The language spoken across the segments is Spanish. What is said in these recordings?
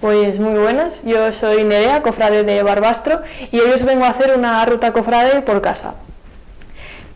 Pues muy buenas, yo soy Nerea, cofrade de Barbastro, y hoy os vengo a hacer una ruta cofrade por casa.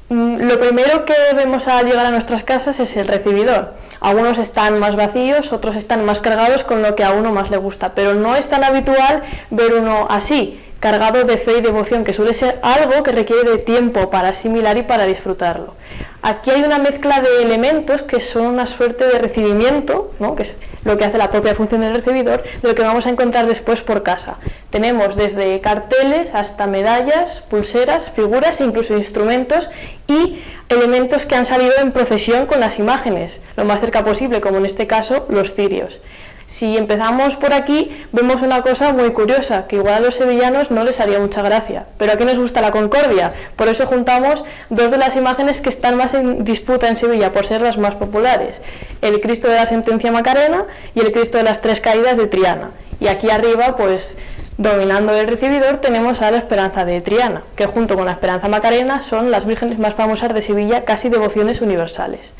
Lo primero que vemos al llegar a nuestras casas es el recibidor. Algunos están más vacíos, otros están más cargados con lo que a uno más le gusta, pero no es tan habitual ver uno así, cargado de fe y devoción, que suele ser algo que requiere de tiempo para asimilar y para disfrutarlo. Aquí hay una mezcla de elementos que son una suerte de recibimiento, ¿no?, que es lo que hace la propia función del recibidor, de lo que vamos a encontrar después por casa. Tenemos desde carteles hasta medallas, pulseras, figuras e incluso instrumentos y elementos que han salido en procesión con las imágenes, lo más cerca posible, como en este caso los cirios. Si empezamos por aquí, vemos una cosa muy curiosa, que igual a los sevillanos no les haría mucha gracia, pero aquí nos gusta la concordia, por eso juntamos dos de las imágenes que están más en disputa en Sevilla, por ser las más populares, el Cristo de la Sentencia Macarena y el Cristo de las Tres Caídas de Triana. Y aquí arriba, pues, dominando el recibidor, tenemos a la Esperanza de Triana, que junto con la Esperanza Macarena son las vírgenes más famosas de Sevilla, casi devociones universales.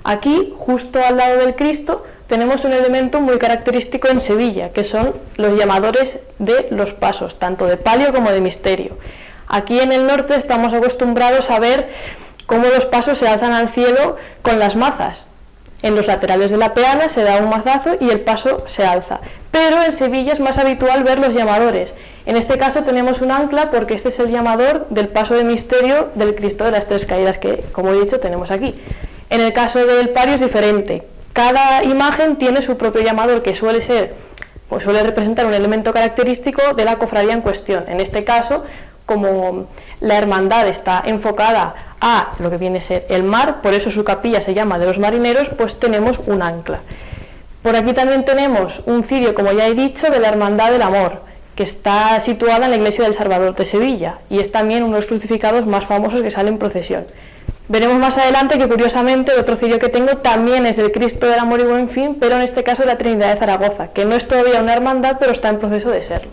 Aquí, justo al lado del Cristo, tenemos un elemento muy característico en Sevilla, que son los llamadores de los pasos, tanto de palio como de misterio. Aquí en el norte estamos acostumbrados a ver cómo los pasos se alzan al cielo con las mazas. En los laterales de la peana se da un mazazo y el paso se alza. Pero en Sevilla es más habitual ver los llamadores. En este caso tenemos un ancla porque este es el llamador del paso de misterio del Cristo de las Tres Caídas que, como he dicho, tenemos aquí. En el caso del palio es diferente. Cada imagen tiene su propio llamador que suele representar un elemento característico de la cofradía en cuestión. En este caso, como la hermandad está enfocada a lo que viene a ser el mar, por eso su capilla se llama de los marineros, pues tenemos un ancla. Por aquí también tenemos un cirio, como ya he dicho, de la Hermandad del Amor, que está situada en la iglesia del Salvador de Sevilla, y es también uno de los crucificados más famosos que sale en procesión. Veremos más adelante que, curiosamente, el otro cirio que tengo también es del Cristo del Amor y Buen Fin, pero en este caso de la Trinidad de Zaragoza, que no es todavía una hermandad, pero está en proceso de serlo.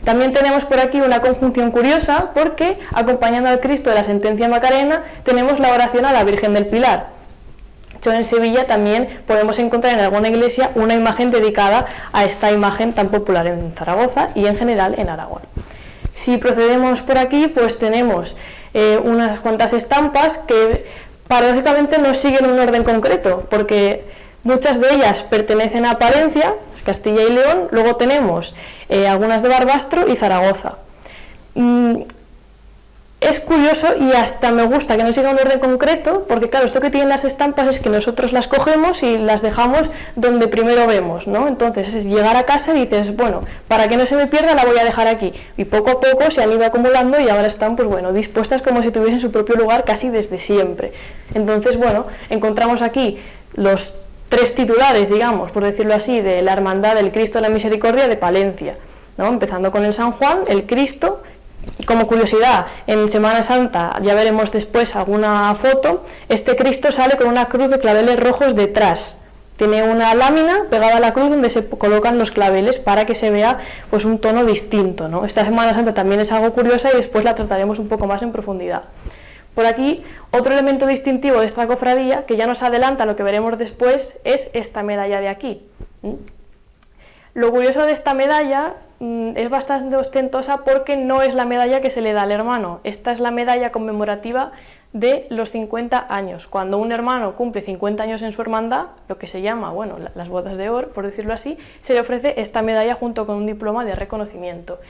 También tenemos por aquí una conjunción curiosa, porque, acompañando al Cristo de la Sentencia Macarena, tenemos la oración a la Virgen del Pilar. De hecho, en Sevilla también podemos encontrar en alguna iglesia una imagen dedicada a esta imagen tan popular en Zaragoza y en general en Aragón. Si procedemos por aquí, pues tenemos unas cuantas estampas que paradójicamente no siguen un orden concreto, porque muchas de ellas pertenecen a Palencia, Castilla y León, luego tenemos algunas de Barbastro y Zaragoza. Es curioso y hasta me gusta que no siga un orden concreto, porque claro, esto que tienen las estampas es que nosotros las cogemos y las dejamos donde primero vemos, ¿no? Entonces es llegar a casa y dices, bueno, para que no se me pierda la voy a dejar aquí, y poco a poco se han ido acumulando y ahora están, pues bueno, dispuestas como si tuviesen su propio lugar casi desde siempre. Entonces, bueno, encontramos aquí los tres titulares, digamos, por decirlo así, de la Hermandad del Cristo de la Misericordia de Palencia, ¿no? Empezando con el San Juan, el Cristo. Como curiosidad, en Semana Santa, ya veremos después alguna foto, este Cristo sale con una cruz de claveles rojos detrás. Tiene una lámina pegada a la cruz donde se colocan los claveles para que se vea, pues, un tono distinto, ¿no? Esta Semana Santa también es algo curiosa y después la trataremos un poco más en profundidad. Por aquí, otro elemento distintivo de esta cofradía, que ya nos adelanta lo que veremos después, es esta medalla de aquí. Lo curioso de esta medalla es bastante ostentosa porque no es la medalla que se le da al hermano. Esta es la medalla conmemorativa de los 50 años. Cuando un hermano cumple 50 años en su hermandad, lo que se llama, bueno, las bodas de oro, por decirlo así, se le ofrece esta medalla junto con un diploma de reconocimiento.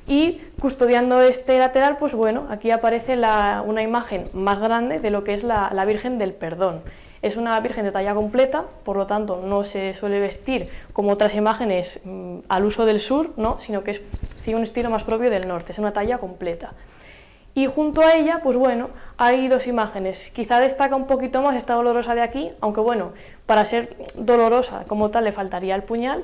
Y custodiando este lateral, pues bueno, aquí aparece una imagen más grande de lo que es la Virgen del Perdón. Es una virgen de talla completa, por lo tanto no se suele vestir como otras imágenes al uso del sur, ¿no?, sino que sigue un estilo más propio del norte, es una talla completa. Y junto a ella, pues bueno, hay dos imágenes. Quizá destaca un poquito más esta dolorosa de aquí, aunque bueno, para ser dolorosa como tal le faltaría el puñal.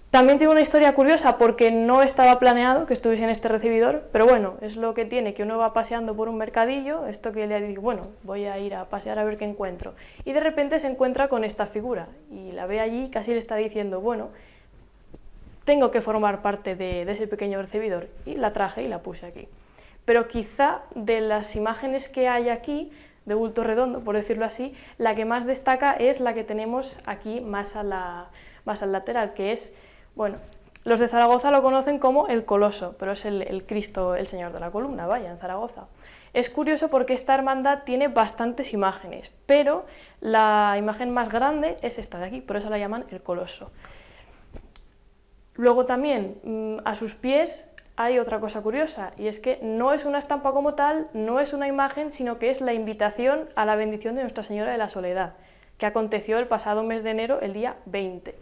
También tiene una historia curiosa porque no estaba planeado que estuviese en este recibidor, pero bueno, es lo que tiene, que uno va paseando por un mercadillo, esto que le digo, bueno, voy a ir a pasear a ver qué encuentro, y de repente se encuentra con esta figura, y la ve allí y casi le está diciendo, bueno, tengo que formar parte de ese pequeño recibidor, y la traje y la puse aquí. Pero quizá de las imágenes que hay aquí, de bulto redondo, por decirlo así, la que más destaca es la que tenemos aquí más al lateral, que es Bueno, los de Zaragoza lo conocen como el Coloso, pero es el Cristo, el Señor de la Columna, vaya, en Zaragoza. Es curioso porque esta hermandad tiene bastantes imágenes, pero la imagen más grande es esta de aquí, por eso la llaman el Coloso. Luego también, a sus pies hay otra cosa curiosa, y es que no es una estampa como tal, no es una imagen, sino que es la invitación a la bendición de Nuestra Señora de la Soledad, que aconteció el pasado mes de enero, el día 20.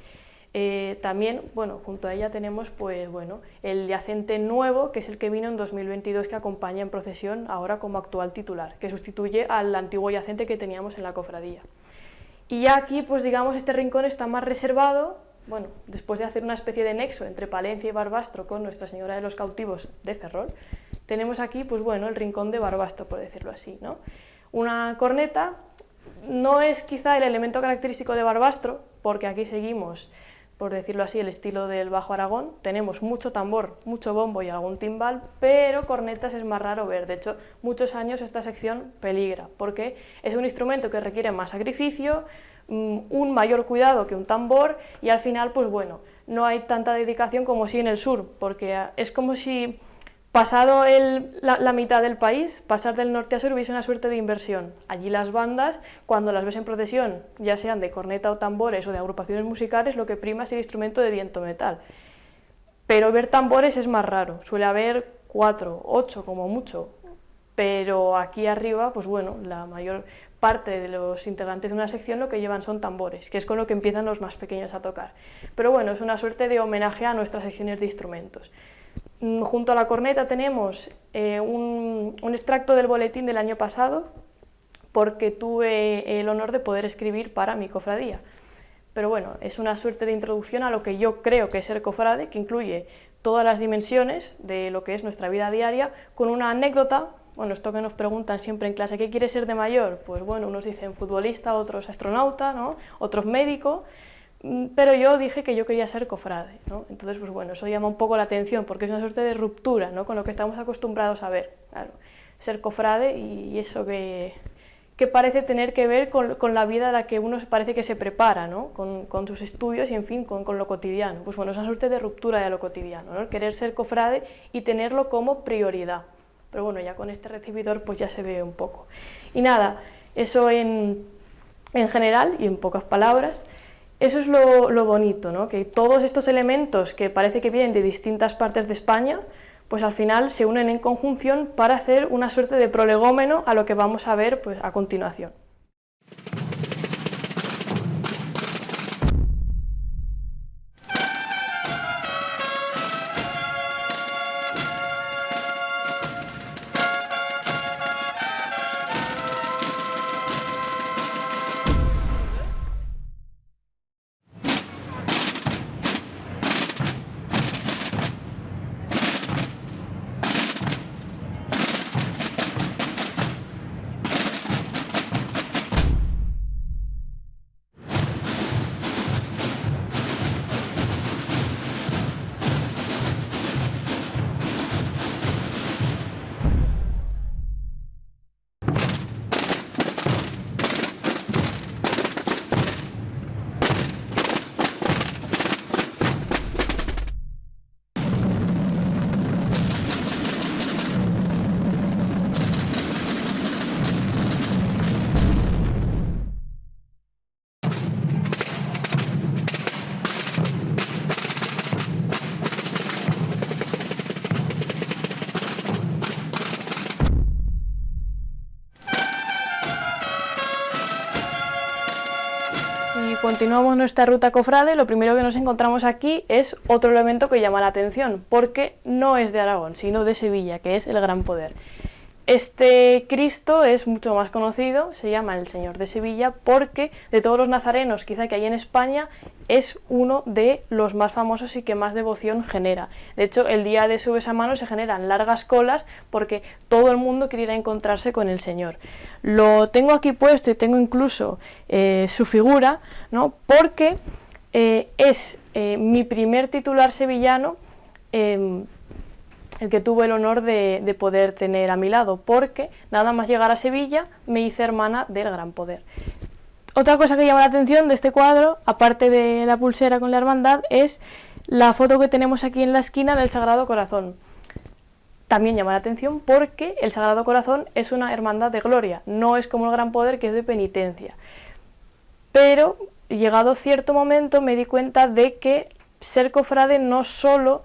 También, bueno, junto a ella tenemos, pues bueno, el yacente nuevo, que es el que vino en 2022, que acompaña en procesión ahora como actual titular, que sustituye al antiguo yacente que teníamos en la cofradía. Y ya aquí, pues digamos, este rincón está más reservado. Bueno, después de hacer una especie de nexo entre Palencia y Barbastro con Nuestra Señora de los Cautivos de Ferrol, tenemos aquí, pues bueno, el rincón de Barbastro, por decirlo así, ¿no? Una corneta no es quizá el elemento característico de Barbastro, porque aquí seguimos, por decirlo así, el estilo del Bajo Aragón. Tenemos mucho tambor, mucho bombo y algún timbal, pero cornetas es más raro ver. De hecho, muchos años esta sección peligra, porque es un instrumento que requiere más sacrificio, un mayor cuidado que un tambor, y al final, pues bueno, no hay tanta dedicación como si en el sur, porque es como si pasado la mitad del país, pasar del norte a sur, hubiese una suerte de inversión. Allí las bandas, cuando las ves en procesión, ya sean de corneta o tambores o de agrupaciones musicales, lo que prima es el instrumento de viento metal. Pero ver tambores es más raro, suele haber 4, 8 como mucho, pero aquí arriba, pues bueno, la mayor parte de los integrantes de una sección lo que llevan son tambores, que es con lo que empiezan los más pequeños a tocar. Pero bueno, es una suerte de homenaje a nuestras secciones de instrumentos. Junto a la corneta tenemos un extracto del boletín del año pasado, porque tuve el honor de poder escribir para mi cofradía. Pero bueno, es una suerte de introducción a lo que yo creo que es ser cofrade, que incluye todas las dimensiones de lo que es nuestra vida diaria, con una anécdota. Bueno, esto que nos preguntan siempre en clase, ¿qué quieres ser de mayor? Pues bueno, unos dicen futbolista, otros astronauta, ¿no? Otros médico, pero yo dije que yo quería ser cofrade, ¿no? Entonces, pues bueno, eso llama un poco la atención, porque es una suerte de ruptura, ¿no? Con lo que estamos acostumbrados a ver, claro, ser cofrade y eso que parece tener que ver con la vida a la que uno parece que se prepara, ¿no? Con sus estudios y, en fin, con lo cotidiano. Pues bueno, es una suerte de ruptura de lo cotidiano, ¿no? El querer ser cofrade y tenerlo como prioridad. Pero bueno, ya con este recibidor pues ya se ve un poco. Y nada, eso en general y en pocas palabras. Eso es lo bonito, ¿no? Que todos estos elementos que parece que vienen de distintas partes de España, pues al final se unen en conjunción para hacer una suerte de prolegómeno a lo que vamos a ver pues a continuación. Si continuamos nuestra ruta cofrade, lo primero que nos encontramos aquí es otro elemento que llama la atención, porque no es de Aragón, sino de Sevilla, que es el Gran Poder. Este Cristo es mucho más conocido, se llama el Señor de Sevilla, porque de todos los nazarenos quizá que hay en España es uno de los más famosos y que más devoción genera. De hecho, el día de su besamano se generan largas colas porque todo el mundo quiere ir a encontrarse con el Señor. Lo tengo aquí puesto y tengo incluso su figura, ¿no? Porque es mi primer titular sevillano, el que tuve el honor de poder tener a mi lado, porque nada más llegar a Sevilla me hice hermana del Gran Poder. Otra cosa que llama la atención de este cuadro, aparte de la pulsera con la hermandad, es La foto que tenemos aquí en la esquina del Sagrado Corazón también llama la atención porque el Sagrado Corazón es una hermandad de gloria, no es como el Gran Poder, que es de penitencia. Pero llegado cierto momento me di cuenta de que ser cofrade no solo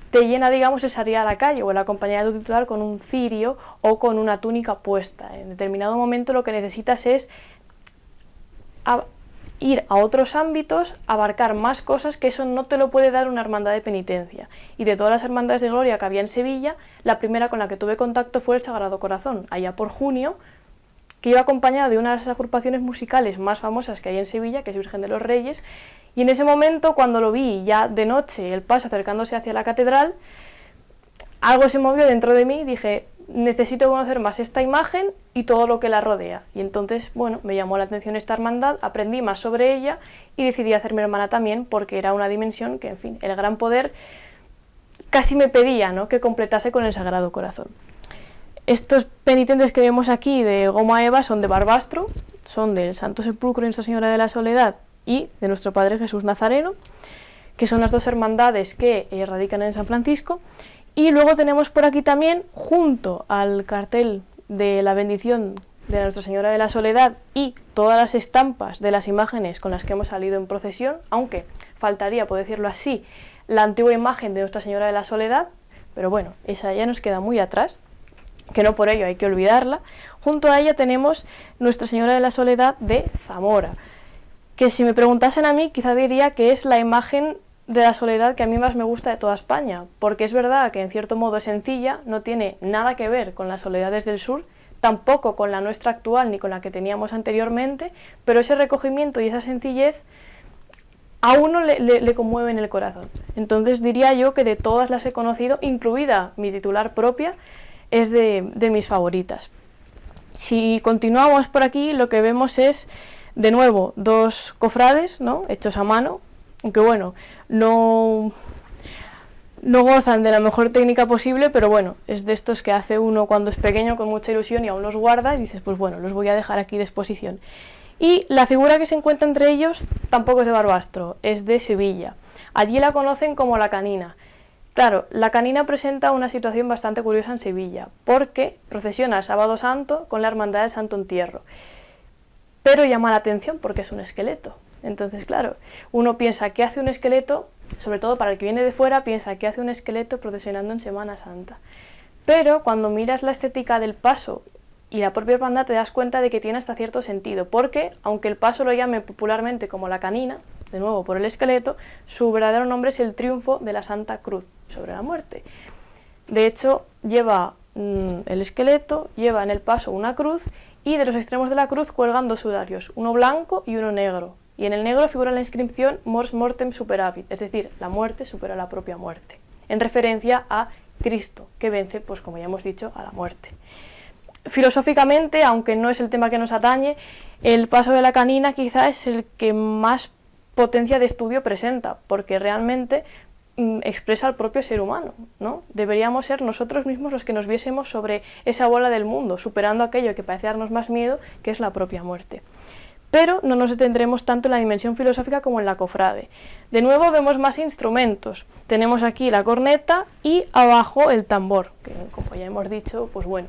te llena, digamos, de salir a la calle o el acompañar a tu titular con un cirio o con una túnica puesta. En determinado momento lo que necesitas es ir a otros ámbitos, abarcar más cosas, que eso no te lo puede dar una hermandad de penitencia. Y de todas las hermandades de gloria que había en Sevilla, la primera con la que tuve contacto fue el Sagrado Corazón, allá por junio, que iba acompañado de una de las agrupaciones musicales más famosas que hay en Sevilla, que es Virgen de los Reyes, y en ese momento, cuando lo vi ya de noche, el paso acercándose hacia la catedral, algo se movió dentro de mí y dije, necesito conocer más esta imagen y todo lo que la rodea. Y entonces, bueno, me llamó la atención esta hermandad, aprendí más sobre ella y decidí hacerme hermana también, porque era una dimensión que, en fin, el Gran Poder casi me pedía, ¿no?, que completase con el Sagrado Corazón. Estos penitentes que vemos aquí de goma eva son de Barbastro, son del Santo Sepulcro y Nuestra Señora de la Soledad y de nuestro Padre Jesús Nazareno, que son las dos hermandades que radican en San Francisco. Y luego tenemos por aquí también, junto al cartel de la bendición de Nuestra Señora de la Soledad y todas las estampas de las imágenes con las que hemos salido en procesión, aunque faltaría, por decirlo así, la antigua imagen de Nuestra Señora de la Soledad, pero bueno, esa ya nos queda muy atrás, que no por ello hay que olvidarla. Junto a ella tenemos Nuestra Señora de la Soledad de Zamora, que si me preguntasen a mí quizá diría que es la imagen de la soledad que a mí más me gusta de toda España, porque es verdad que en cierto modo es sencilla, no tiene nada que ver con las soledades del sur, tampoco con la nuestra actual ni con la que teníamos anteriormente, pero ese recogimiento y esa sencillez a uno le conmueve en el corazón. Entonces diría yo que de todas las he conocido, incluida mi titular propia, es de mis favoritas. Si continuamos por aquí, lo que vemos es, de nuevo, dos cofrades, ¿no?, hechos a mano, aunque bueno, no gozan de la mejor técnica posible, pero bueno, es de estos que hace uno cuando es pequeño con mucha ilusión y aún los guarda y dices, pues bueno, los voy a dejar aquí de exposición. Y la figura que se encuentra entre ellos tampoco es de Barbastro, es de Sevilla. Allí la conocen como la Canina. Claro, la Canina presenta una situación bastante curiosa en Sevilla, porque procesiona el Sábado Santo con la Hermandad del Santo Entierro, pero llama la atención porque es un esqueleto. Entonces, claro, uno piensa, ¿qué hace un esqueleto? Sobre todo para el que viene de fuera, piensa, ¿qué hace un esqueleto procesionando en Semana Santa? Pero cuando miras la estética del paso y la propia hermandad te das cuenta de que tiene hasta cierto sentido, porque, aunque el paso lo llame popularmente como la Canina, de nuevo por el esqueleto, su verdadero nombre es el triunfo de la Santa Cruz sobre la muerte. De hecho, lleva el esqueleto, lleva en el paso una cruz y de los extremos de la cruz cuelgan dos sudarios, uno blanco y uno negro. Y en el negro figura la inscripción Mors mortem superavit, es decir, la muerte supera la propia muerte, en referencia a Cristo, que vence, pues como ya hemos dicho, a la muerte. Filosóficamente, aunque no es el tema que nos atañe, el paso de la Canina quizá es el que más potencia de estudio presenta, porque realmente expresa al propio ser humano, ¿no? Deberíamos ser nosotros mismos los que nos viésemos sobre esa bola del mundo, superando aquello que parece darnos más miedo, que es la propia muerte. Pero no nos detendremos tanto en la dimensión filosófica como en la cofrade. De nuevo vemos más instrumentos. Tenemos aquí la corneta y abajo el tambor, que como ya hemos dicho, pues bueno,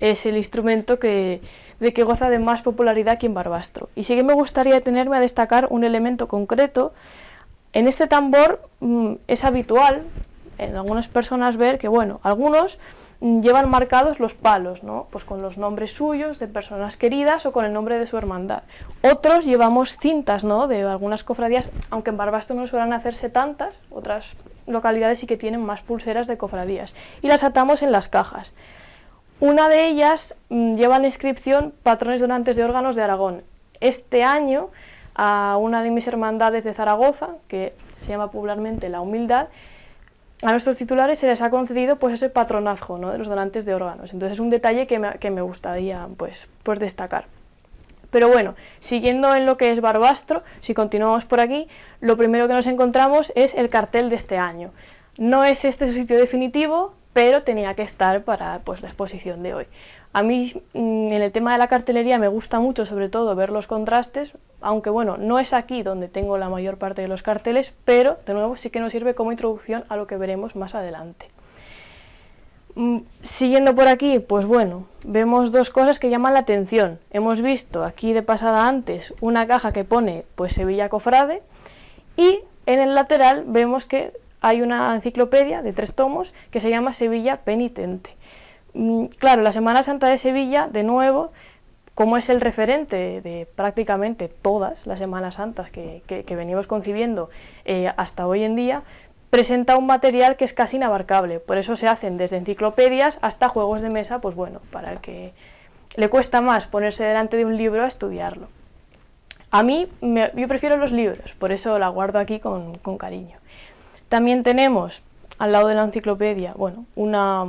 es el instrumento de que goza de más popularidad aquí en Barbastro. Y sí que me gustaría detenerme a destacar un elemento concreto. En este tambor es habitual en algunas personas ver que, bueno, algunos llevan marcados los palos, ¿no?, pues con los nombres suyos, de personas queridas o con el nombre de su hermandad. Otros llevamos cintas, ¿no?, de algunas cofradías, aunque en Barbastro no suelen hacerse tantas, otras localidades sí que tienen más pulseras de cofradías, y las atamos en las cajas. Una de ellas lleva la inscripción Patrones donantes de órganos de Aragón. Este año, a una de mis hermandades de Zaragoza, que se llama popularmente La Humildad, a nuestros titulares se les ha concedido pues ese patronazgo, ¿no?, de los donantes de órganos. Entonces es un detalle que me gustaría pues destacar. Pero bueno, siguiendo en lo que es Barbastro, si continuamos por aquí, lo primero que nos encontramos es el cartel de este año. No es este su sitio definitivo, pero tenía que estar para pues la exposición de hoy. A mí en el tema de la cartelería me gusta mucho sobre todo ver los contrastes, aunque bueno, no es aquí donde tengo la mayor parte de los carteles, pero de nuevo sí que nos sirve como introducción a lo que veremos más adelante. Siguiendo por aquí, pues bueno, vemos dos cosas que llaman la atención. Hemos visto aquí de pasada antes una caja que pone pues Sevilla Cofrade, y en el lateral vemos que hay una enciclopedia de 3 tomos que se llama Sevilla Penitente. Claro, la Semana Santa de Sevilla, de nuevo, como es el referente de prácticamente todas las Semanas Santas que venimos concibiendo hasta hoy en día, presenta un material que es casi inabarcable. Por eso se hacen desde enciclopedias hasta juegos de mesa, pues bueno, para el que le cuesta más ponerse delante de un libro a estudiarlo. A mí, yo prefiero los libros, por eso la guardo aquí con cariño. También tenemos, al lado de la enciclopedia, bueno, una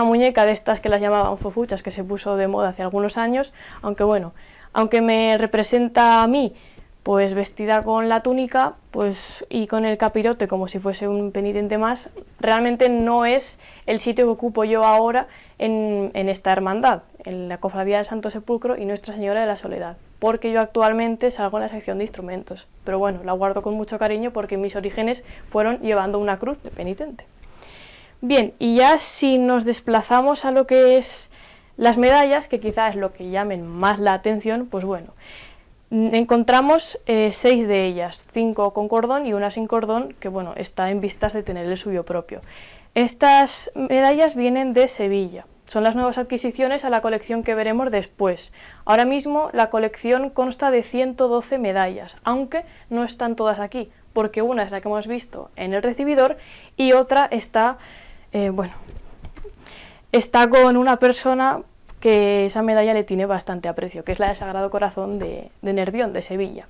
muñeca de estas que las llamaban fofuchas, que se puso de moda hace algunos años, aunque bueno, aunque me representa a mí, pues vestida con la túnica pues, y con el capirote como si fuese un penitente más, realmente no es el sitio que ocupo yo ahora en esta hermandad, en la Cofradía del Santo Sepulcro y Nuestra Señora de la Soledad, porque yo actualmente salgo en la sección de instrumentos, pero bueno, la guardo con mucho cariño porque mis orígenes fueron llevando una cruz de penitente. Bien, y ya si nos desplazamos a lo que es las medallas, que quizá es lo que llamen más la atención, pues bueno, encontramos 6 de ellas, 5 con cordón y una sin cordón, que bueno, está en vistas de tener el suyo propio. Estas medallas vienen de Sevilla, son las nuevas adquisiciones a la colección que veremos después. Ahora mismo la colección consta de 112 medallas, aunque no están todas aquí, porque una es la que hemos visto en el recibidor y otra está... está con una persona que esa medalla le tiene bastante aprecio, que es la del Sagrado Corazón de Nervión, de Sevilla.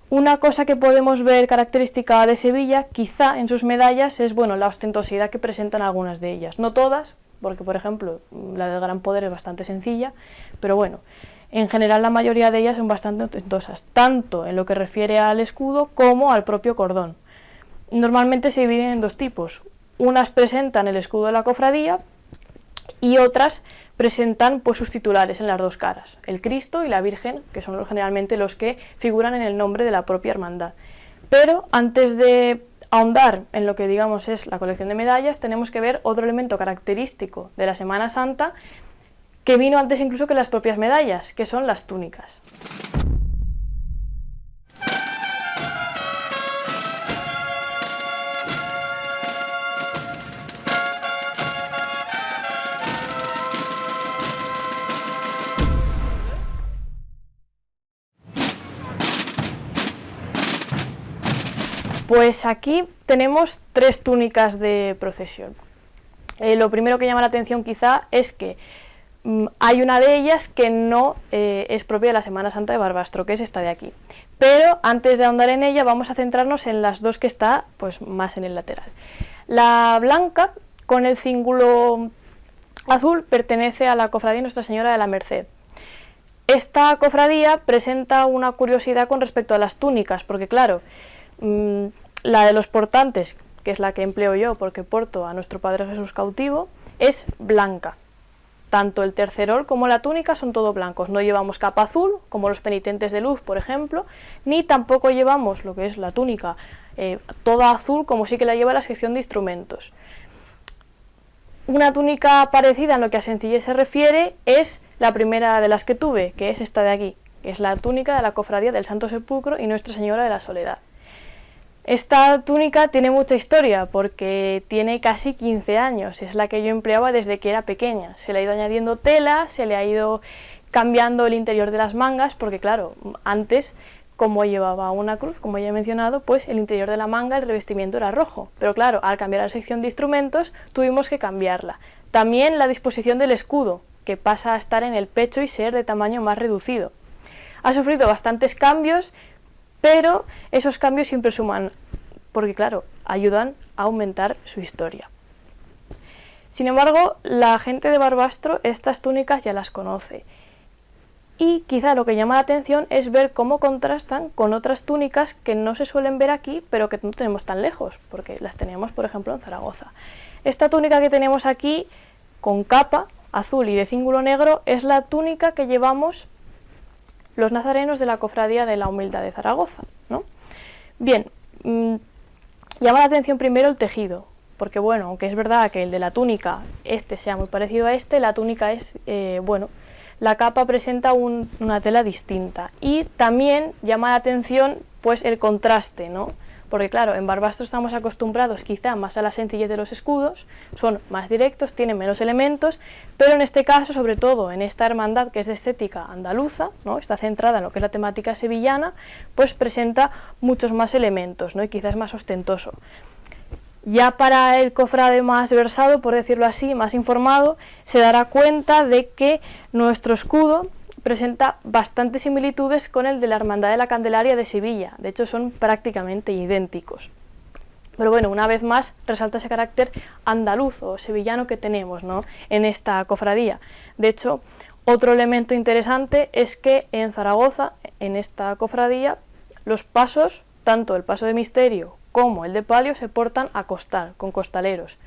Una cosa que podemos ver característica de Sevilla, quizá en sus medallas, es bueno, la ostentosidad que presentan algunas de ellas. No todas, porque por ejemplo la del Gran Poder es bastante sencilla, pero bueno, en general la mayoría de ellas son bastante ostentosas, tanto en lo que refiere al escudo como al propio cordón. Normalmente se dividen en 2 tipos. Unas presentan el escudo de la cofradía y otras presentan pues, sus titulares en las 2 caras, el Cristo y la Virgen, que son generalmente los que figuran en el nombre de la propia hermandad. Pero antes de ahondar en lo que digamos es la colección de medallas, tenemos que ver otro elemento característico de la Semana Santa que vino antes incluso que las propias medallas, que son las túnicas. Pues aquí tenemos 3 túnicas de procesión. Lo primero que llama la atención quizá es que hay una de ellas que no es propia de la Semana Santa de Barbastro, que es esta de aquí. Pero antes de ahondar en ella vamos a centrarnos en las 2 que está pues, más en el lateral. La blanca con el cíngulo azul pertenece a la Cofradía Nuestra Señora de la Merced. Esta cofradía presenta una curiosidad con respecto a las túnicas, porque claro, la de los portantes, que es la que empleo yo porque porto a nuestro Padre Jesús cautivo, es blanca. Tanto el tercerol como la túnica son todo blancos, no llevamos capa azul, como los penitentes de luz, por ejemplo, ni tampoco llevamos lo que es la túnica toda azul, como sí que la lleva la sección de instrumentos. Una túnica parecida en lo que a sencillez se refiere es la primera de las que tuve, que es esta de aquí, que es la túnica de la Cofradía del Santo Sepulcro y Nuestra Señora de la Soledad. Esta túnica tiene mucha historia porque tiene casi 15 años, es la que yo empleaba desde que era pequeña. Se le ha ido añadiendo tela, se le ha ido cambiando el interior de las mangas, porque claro, antes, como llevaba una cruz, como ya he mencionado, pues el interior de la manga, el revestimiento era rojo. Pero claro, al cambiar la sección de instrumentos tuvimos que cambiarla. También la disposición del escudo, que pasa a estar en el pecho y ser de tamaño más reducido. Ha sufrido bastantes cambios, pero esos cambios siempre suman, porque claro, ayudan a aumentar su historia. Sin embargo, la gente de Barbastro estas túnicas ya las conoce. Y quizá lo que llama la atención es ver cómo contrastan con otras túnicas que no se suelen ver aquí, pero que no tenemos tan lejos, porque las tenemos, por ejemplo, en Zaragoza. Esta túnica que tenemos aquí, con capa, azul y de cíngulo negro es la túnica que llevamos los nazarenos de la Cofradía de la Humildad de Zaragoza, ¿no? Bien, llama la atención primero el tejido, porque bueno, aunque es verdad que el de la túnica sea muy parecido a la túnica es, bueno, la capa presenta una tela distinta, y también llama la atención pues el contraste, ¿no? Porque claro, en Barbastro estamos acostumbrados quizá más a la sencillez de los escudos, son más directos, tienen menos elementos, pero en este caso, sobre todo en esta hermandad que es de estética andaluza, ¿no? Está centrada en lo que es la temática sevillana, pues presenta muchos más elementos, ¿no? Y quizás es más ostentoso. Ya para el cofrade más versado, por decirlo así, más informado, se dará cuenta de que nuestro escudo presenta bastantes similitudes con el de la Hermandad de la Candelaria de Sevilla, de hecho son prácticamente idénticos. Pero bueno, una vez más resalta ese carácter andaluz o sevillano que tenemos, ¿no?, en esta cofradía. De hecho, otro elemento interesante es que en Zaragoza, en esta cofradía, los pasos, tanto el paso de misterio como el de palio, se portan a costal, con costaleros.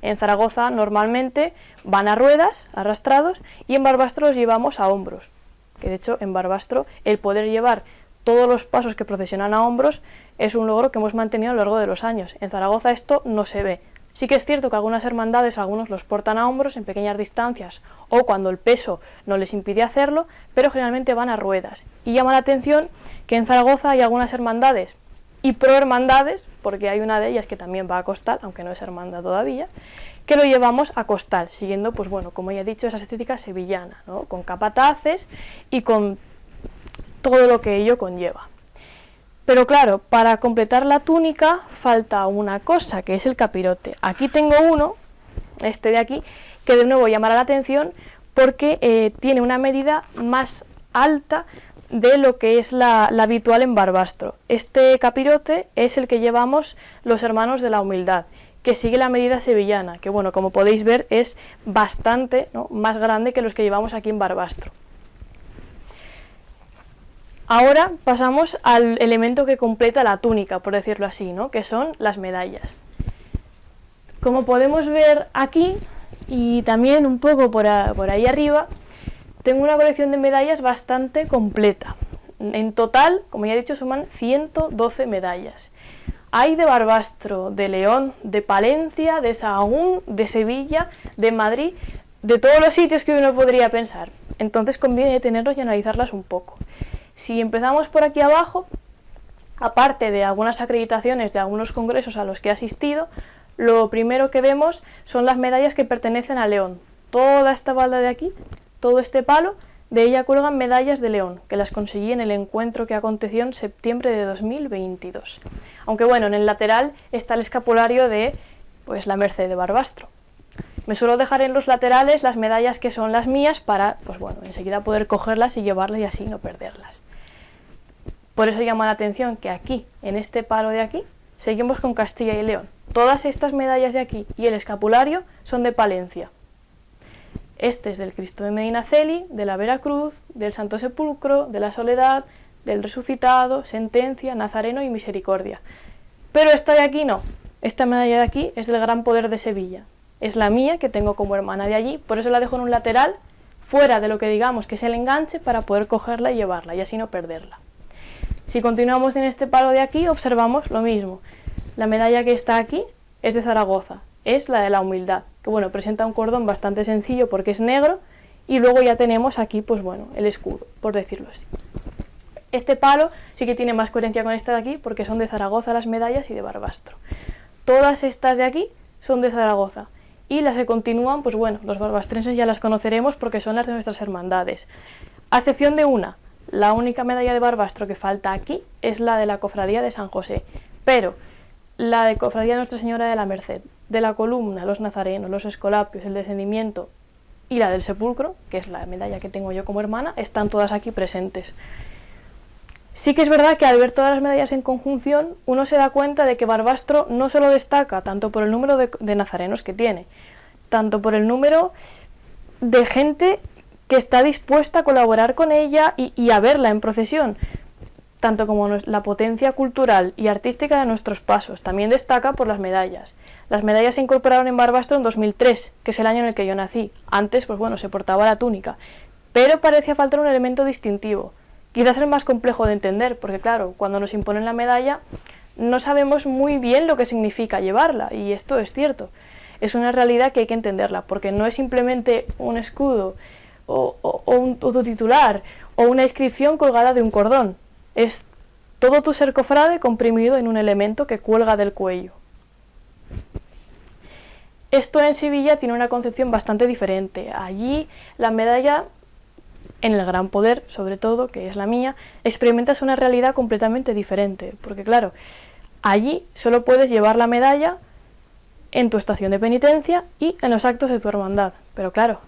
En Zaragoza normalmente van a ruedas, arrastrados, y en Barbastro los llevamos a hombros, que de hecho en Barbastro el poder llevar todos los pasos que procesionan a hombros es un logro que hemos mantenido a lo largo de los años. En Zaragoza esto no se ve. Sí que es cierto que algunas hermandades, algunos los portan a hombros en pequeñas distancias o cuando el peso no les impide hacerlo, pero generalmente van a ruedas. Y llama la atención que en Zaragoza hay algunas hermandades y prohermandades, porque hay una de ellas que también va a costal, aunque no es hermandad todavía, que lo llevamos a costal, siguiendo, pues bueno, como ya he dicho, esa estética sevillana, ¿no?, con capataces y con todo lo que ello conlleva. Pero claro, para completar la túnica falta una cosa, que es el capirote. Aquí tengo uno, este de aquí, que de nuevo llamará la atención porque tiene una medida más alta de lo que es la habitual en Barbastro. Este capirote es el que llevamos los hermanos de la Humildad, que sigue la medida sevillana, que bueno, como podéis ver es bastante, ¿no?, más grande que los que llevamos aquí en Barbastro. Ahora pasamos al elemento que completa la túnica, por decirlo así, ¿no?, que son las medallas. Como podemos ver aquí, y también un poco por ahí arriba, tengo una colección de medallas bastante completa. En total, como ya he dicho, suman 112 medallas. Hay de Barbastro, de León, de Palencia, de Sahagún, de Sevilla, de Madrid, de todos los sitios que uno podría pensar. Entonces conviene tenerlos y analizarlas un poco. Si empezamos por aquí abajo, aparte de algunas acreditaciones de algunos congresos a los que he asistido, lo primero que vemos son las medallas que pertenecen a León. Toda esta balda de aquí, todo este palo, de ella cuelgan medallas de León, que las conseguí en el encuentro que aconteció en septiembre de 2022. Aunque bueno, en el lateral está el escapulario de pues la Merced de Barbastro. Me suelo dejar en los laterales las medallas que son las mías para, pues bueno, enseguida poder cogerlas y llevarlas y así no perderlas. Por eso llama la atención que aquí, en este palo de aquí, seguimos con Castilla y León. Todas estas medallas de aquí y el escapulario son de Palencia. Este es del Cristo de Medinaceli, de la Veracruz, del Santo Sepulcro, de la Soledad, del Resucitado, Sentencia, Nazareno y Misericordia. Pero esta de aquí no. Esta medalla de aquí es del Gran Poder de Sevilla. Es la mía, que tengo como hermana de allí, por eso la dejo en un lateral, fuera de lo que digamos que es el enganche, para poder cogerla y llevarla, y así no perderla. Si continuamos en este palo de aquí, observamos lo mismo. La medalla que está aquí es de Zaragoza, es la de la Humildad, que bueno, presenta un cordón bastante sencillo porque es negro, y luego ya tenemos aquí, pues bueno, el escudo, por decirlo así. Este palo sí que tiene más coherencia con esta de aquí, porque son de Zaragoza las medallas y de Barbastro. Todas estas de aquí son de Zaragoza, y las que continúan, pues bueno, los barbastrenses ya las conoceremos porque son las de nuestras hermandades. A excepción de una, la única medalla de Barbastro que falta aquí es la de la Cofradía de San José, pero la de Cofradía de Nuestra Señora de la Merced, de la columna, los nazarenos, los escolapios, el descendimiento y la del sepulcro, que es la medalla que tengo yo como hermana, están todas aquí presentes. Sí que es verdad que al ver todas las medallas en conjunción, uno se da cuenta de que Barbastro no solo destaca tanto por el número de nazarenos que tiene, tanto por el número de gente que está dispuesta a colaborar con ella y a verla en procesión. tanto como la potencia cultural y artística de nuestros pasos. También destaca por las medallas. Las medallas se incorporaron en Barbastro en 2003, que es el año en el que yo nací. Antes, pues bueno, se portaba la túnica, pero parecía faltar un elemento distintivo. Quizás el más complejo de entender, porque claro, cuando nos imponen la medalla, no sabemos muy bien lo que significa llevarla, y esto es cierto. Es una realidad que hay que entenderla, porque no es simplemente un escudo o tu titular o una inscripción colgada de un cordón. Es todo tu ser cofrade comprimido en un elemento que cuelga del cuello. Esto en Sevilla tiene una concepción bastante diferente. Allí la medalla, en el Gran Poder sobre todo, que es la mía, experimentas una realidad completamente diferente, porque claro, allí solo puedes llevar la medalla en tu estación de penitencia y en los actos de tu hermandad. Pero claro,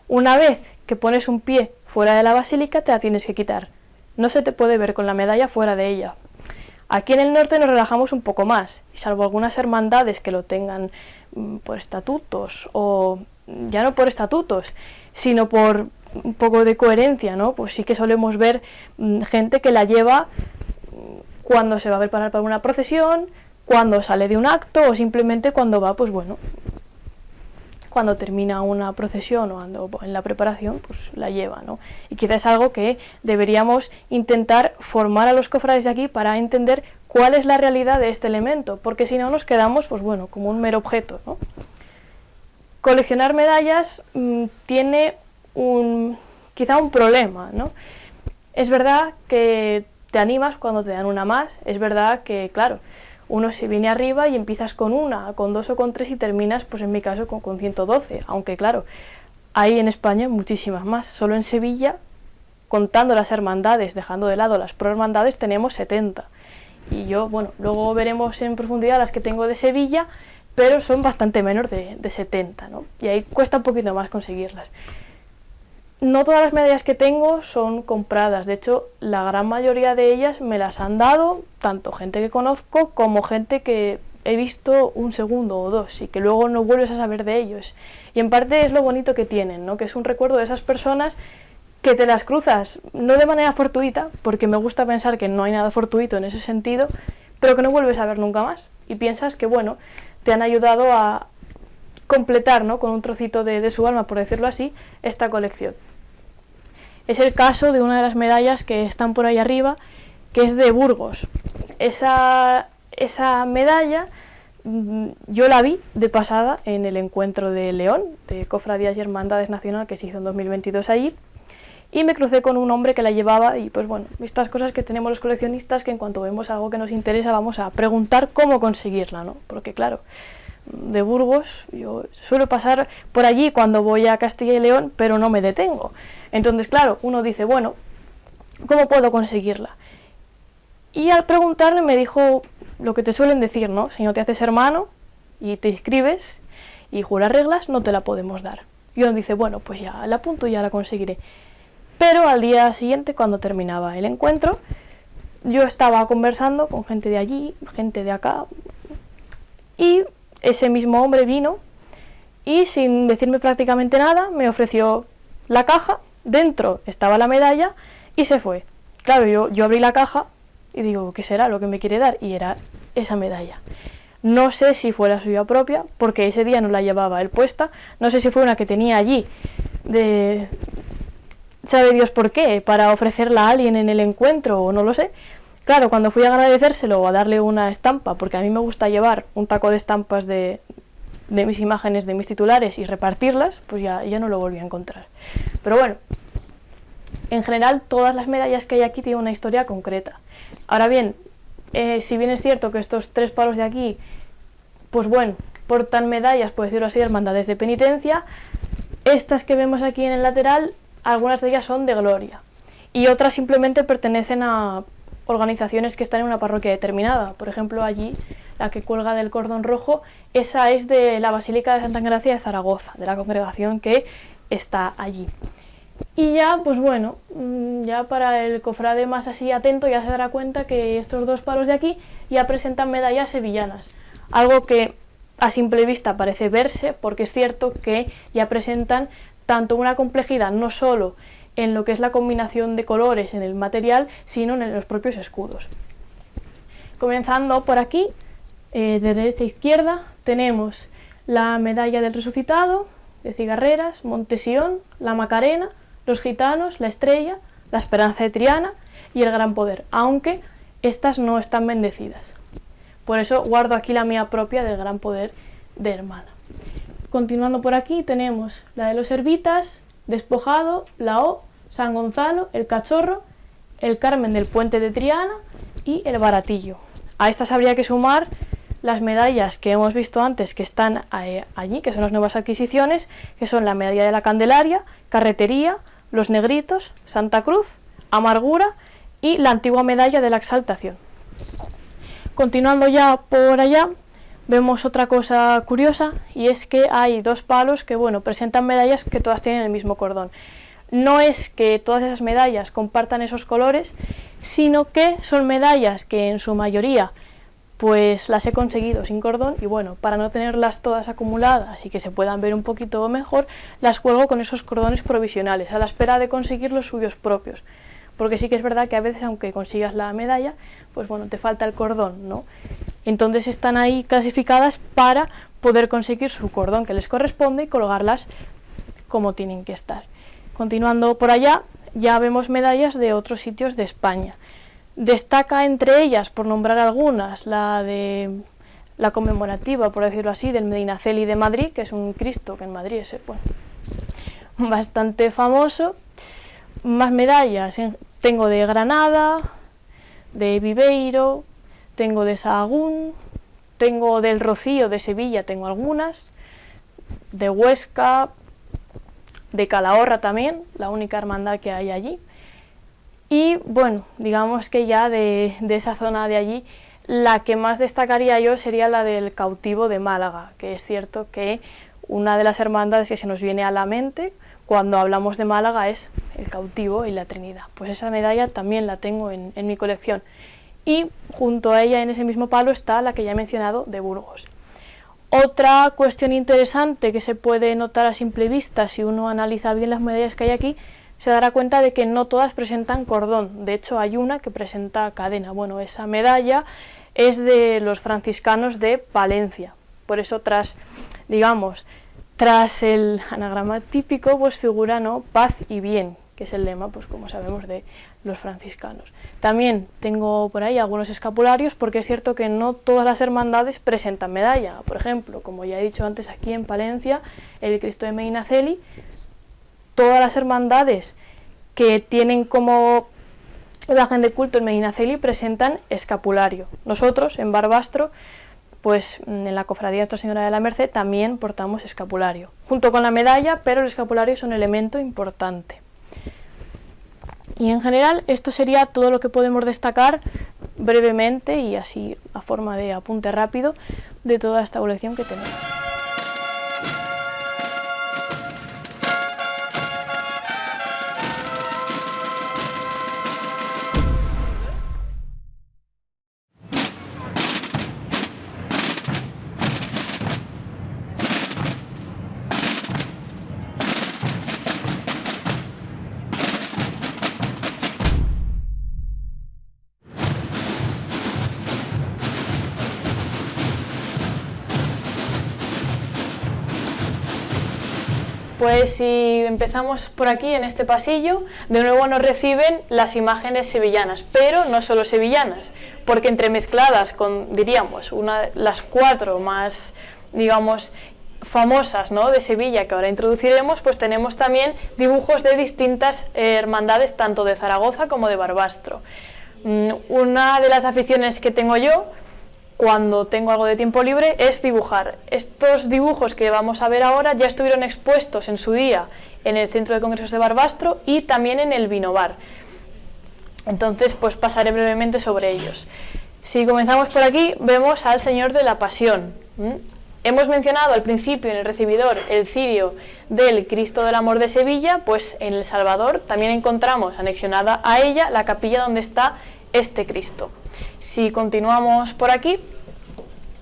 una vez que pones un pie fuera de la basílica te la tienes que quitar. No se te puede ver con la medalla fuera de ella. Aquí en el norte nos relajamos un poco más, y salvo algunas hermandades que lo tengan por estatutos, o ya no por estatutos, sino por un poco de coherencia, ¿no? Pues sí que solemos ver gente que la lleva cuando se va a preparar para una procesión, cuando sale de un acto, o simplemente cuando va, pues bueno, cuando termina una procesión o ando en la preparación, pues la lleva, ¿no? Y quizás es algo que deberíamos intentar formar a los cofrades de aquí para entender cuál es la realidad de este elemento, porque si no nos quedamos, pues bueno, como un mero objeto, ¿no? Coleccionar medallas tiene quizá un problema, ¿no? Es verdad que te animas cuando te dan una más, es verdad que, claro, uno se viene arriba y empiezas con una, con dos o con tres y terminas, pues en mi caso, con 112, aunque claro, hay en España muchísimas más. Solo en Sevilla, contando las hermandades, dejando de lado las prohermandades, tenemos 70. Y yo, bueno, luego veremos en profundidad las que tengo de Sevilla, pero son bastante menos de 70, ¿no? Y ahí cuesta un poquito más conseguirlas. No todas las medallas que tengo son compradas, de hecho la gran mayoría de ellas me las han dado tanto gente que conozco como gente que he visto un segundo o dos y que luego no vuelves a saber de ellos. Y en parte es lo bonito que tienen, ¿no? Que es un recuerdo de esas personas que te las cruzas, no de manera fortuita, porque me gusta pensar que no hay nada fortuito en ese sentido, pero que no vuelves a ver nunca más. Y piensas que, bueno, te han ayudado a completar, ¿no? Con un trocito de su alma, por decirlo así, esta colección. Es el caso de una de las medallas que están por ahí arriba, que es de Burgos. Esa medalla yo la vi de pasada en el encuentro de León, de Cofradías y Hermandades Nacional, que se hizo en 2022 allí, y me crucé con un hombre que la llevaba y pues bueno, estas cosas que tenemos los coleccionistas, que en cuanto vemos algo que nos interesa vamos a preguntar cómo conseguirla, ¿no? Porque claro, de Burgos yo suelo pasar por allí cuando voy a Castilla y León, pero no me detengo. Entonces claro, uno dice, bueno, ¿cómo puedo conseguirla? Y al preguntarle me dijo lo que te suelen decir, ¿no? Si no te haces hermano y te inscribes y juras reglas, no te la podemos dar. Y uno dice, bueno, pues ya la apunto y ya la conseguiré. Pero al día siguiente, cuando terminaba el encuentro, yo estaba conversando con gente de allí, gente de acá, y ese mismo hombre vino y sin decirme prácticamente nada me ofreció la caja, dentro estaba la medalla y se fue. Claro, yo abrí la caja y digo, ¿qué será lo que me quiere dar? Y era esa medalla. No sé si fue la suya propia, porque ese día no la llevaba él puesta, no sé si fue una que tenía allí, sabe Dios por qué, para ofrecerla a alguien en el encuentro, o no lo sé. Claro, cuando fui a agradecérselo o a darle una estampa, porque a mí me gusta llevar un taco de estampas de mis imágenes, de mis titulares y repartirlas, pues ya no lo volví a encontrar. Pero bueno, en general todas las medallas que hay aquí tienen una historia concreta. Ahora bien, si bien es cierto que estos tres palos de aquí, pues bueno, portan medallas, por decirlo así, hermandades de penitencia, estas que vemos aquí en el lateral, algunas de ellas son de gloria y otras simplemente pertenecen a organizaciones que están en una parroquia determinada. Por ejemplo, allí, la que cuelga del cordón rojo, esa es de la Basílica de Santa Engracia de Zaragoza, de la congregación que está allí. Y ya, pues bueno, ya para el cofrade más así atento ya se dará cuenta que estos dos palos de aquí ya presentan medallas sevillanas, algo que a simple vista parece verse, porque es cierto que ya presentan tanto una complejidad no solo en lo que es la combinación de colores en el material, sino en los propios escudos. Comenzando por aquí, de derecha a izquierda, tenemos la medalla del Resucitado, de Cigarreras, Montesión, la Macarena, los Gitanos, la Estrella, la Esperanza de Triana y el Gran Poder, aunque estas no están bendecidas. Por eso guardo aquí la mía propia del Gran Poder de Hermana. Continuando por aquí tenemos la de los Servitas, Despojado, la O, San Gonzalo, el Cachorro, el Carmen del Puente de Triana y el Baratillo. A estas habría que sumar las medallas que hemos visto antes que están allí, que son las nuevas adquisiciones, que son la medalla de la Candelaria, Carretería, los Negritos, Santa Cruz, Amargura y la antigua medalla de la Exaltación. Continuando ya por allá, vemos otra cosa curiosa, y es que hay dos palos que, bueno, presentan medallas que todas tienen el mismo cordón. No es que todas esas medallas compartan esos colores, sino que son medallas que en su mayoría pues las he conseguido sin cordón, y bueno, para no tenerlas todas acumuladas y que se puedan ver un poquito mejor, las cuelgo con esos cordones provisionales, a la espera de conseguir los suyos propios. Porque sí que es verdad que a veces, aunque consigas la medalla, pues bueno, te falta el cordón, ¿no? Entonces están ahí clasificadas para poder conseguir su cordón que les corresponde y colgarlas como tienen que estar. Continuando por allá, ya vemos medallas de otros sitios de España. Destaca entre ellas, por nombrar algunas, la de la conmemorativa, por decirlo así, del Medinaceli de Madrid, que es un Cristo que en Madrid es, bueno, bastante famoso. Más medallas tengo de Granada, de Viveiro, tengo de Sahagún, tengo del Rocío de Sevilla, tengo algunas, de Huesca, de Calahorra también, la única hermandad que hay allí. Y bueno, digamos que ya de esa zona de allí, la que más destacaría yo sería la del Cautivo de Málaga, que es cierto que una de las hermandades que se nos viene a la mente cuando hablamos de Málaga es el Cautivo y la Trinidad. Pues esa medalla también la tengo en mi colección. Y junto a ella, en ese mismo palo, está la que ya he mencionado de Burgos. Otra cuestión interesante que se puede notar a simple vista si uno analiza bien las medallas que hay aquí, se dará cuenta de que no todas presentan cordón. De hecho, hay una que presenta cadena. Bueno, esa medalla es de los franciscanos de Palencia. Por eso, tras el anagrama típico, pues figura, ¿no?, paz y bien, que es el lema, pues como sabemos, de los franciscanos. También tengo por ahí algunos escapularios, porque es cierto que no todas las hermandades presentan medalla. Por ejemplo, como ya he dicho antes, aquí en Palencia, el Cristo de Medinaceli, todas las hermandades que tienen como imagen de culto el Medinaceli presentan escapulario. Nosotros, en Barbastro, pues en la Cofradía de Nuestra Señora de la Merced también portamos escapulario, junto con la medalla, pero el escapulario es un elemento importante. Y en general esto sería todo lo que podemos destacar brevemente y así a forma de apunte rápido de toda esta colección que tenemos. Pues si empezamos por aquí, en este pasillo, de nuevo nos reciben las imágenes sevillanas, pero no solo sevillanas, porque entremezcladas con, diríamos, las cuatro más, digamos, famosas, ¿no?, de Sevilla, que ahora introduciremos, pues tenemos también dibujos de distintas hermandades, tanto de Zaragoza como de Barbastro. Una de las aficiones que tengo yo, cuando tengo algo de tiempo libre, es dibujar. Estos dibujos que vamos a ver ahora ya estuvieron expuestos en su día en el Centro de Congresos de Barbastro y también en el Vinobar. Entonces, pues pasaré brevemente sobre ellos. Si comenzamos por aquí, vemos al Señor de la Pasión. Hemos mencionado al principio en el recibidor el cirio del Cristo del Amor de Sevilla, pues en El Salvador también encontramos anexionada a ella la capilla donde está este Cristo. Si continuamos por aquí,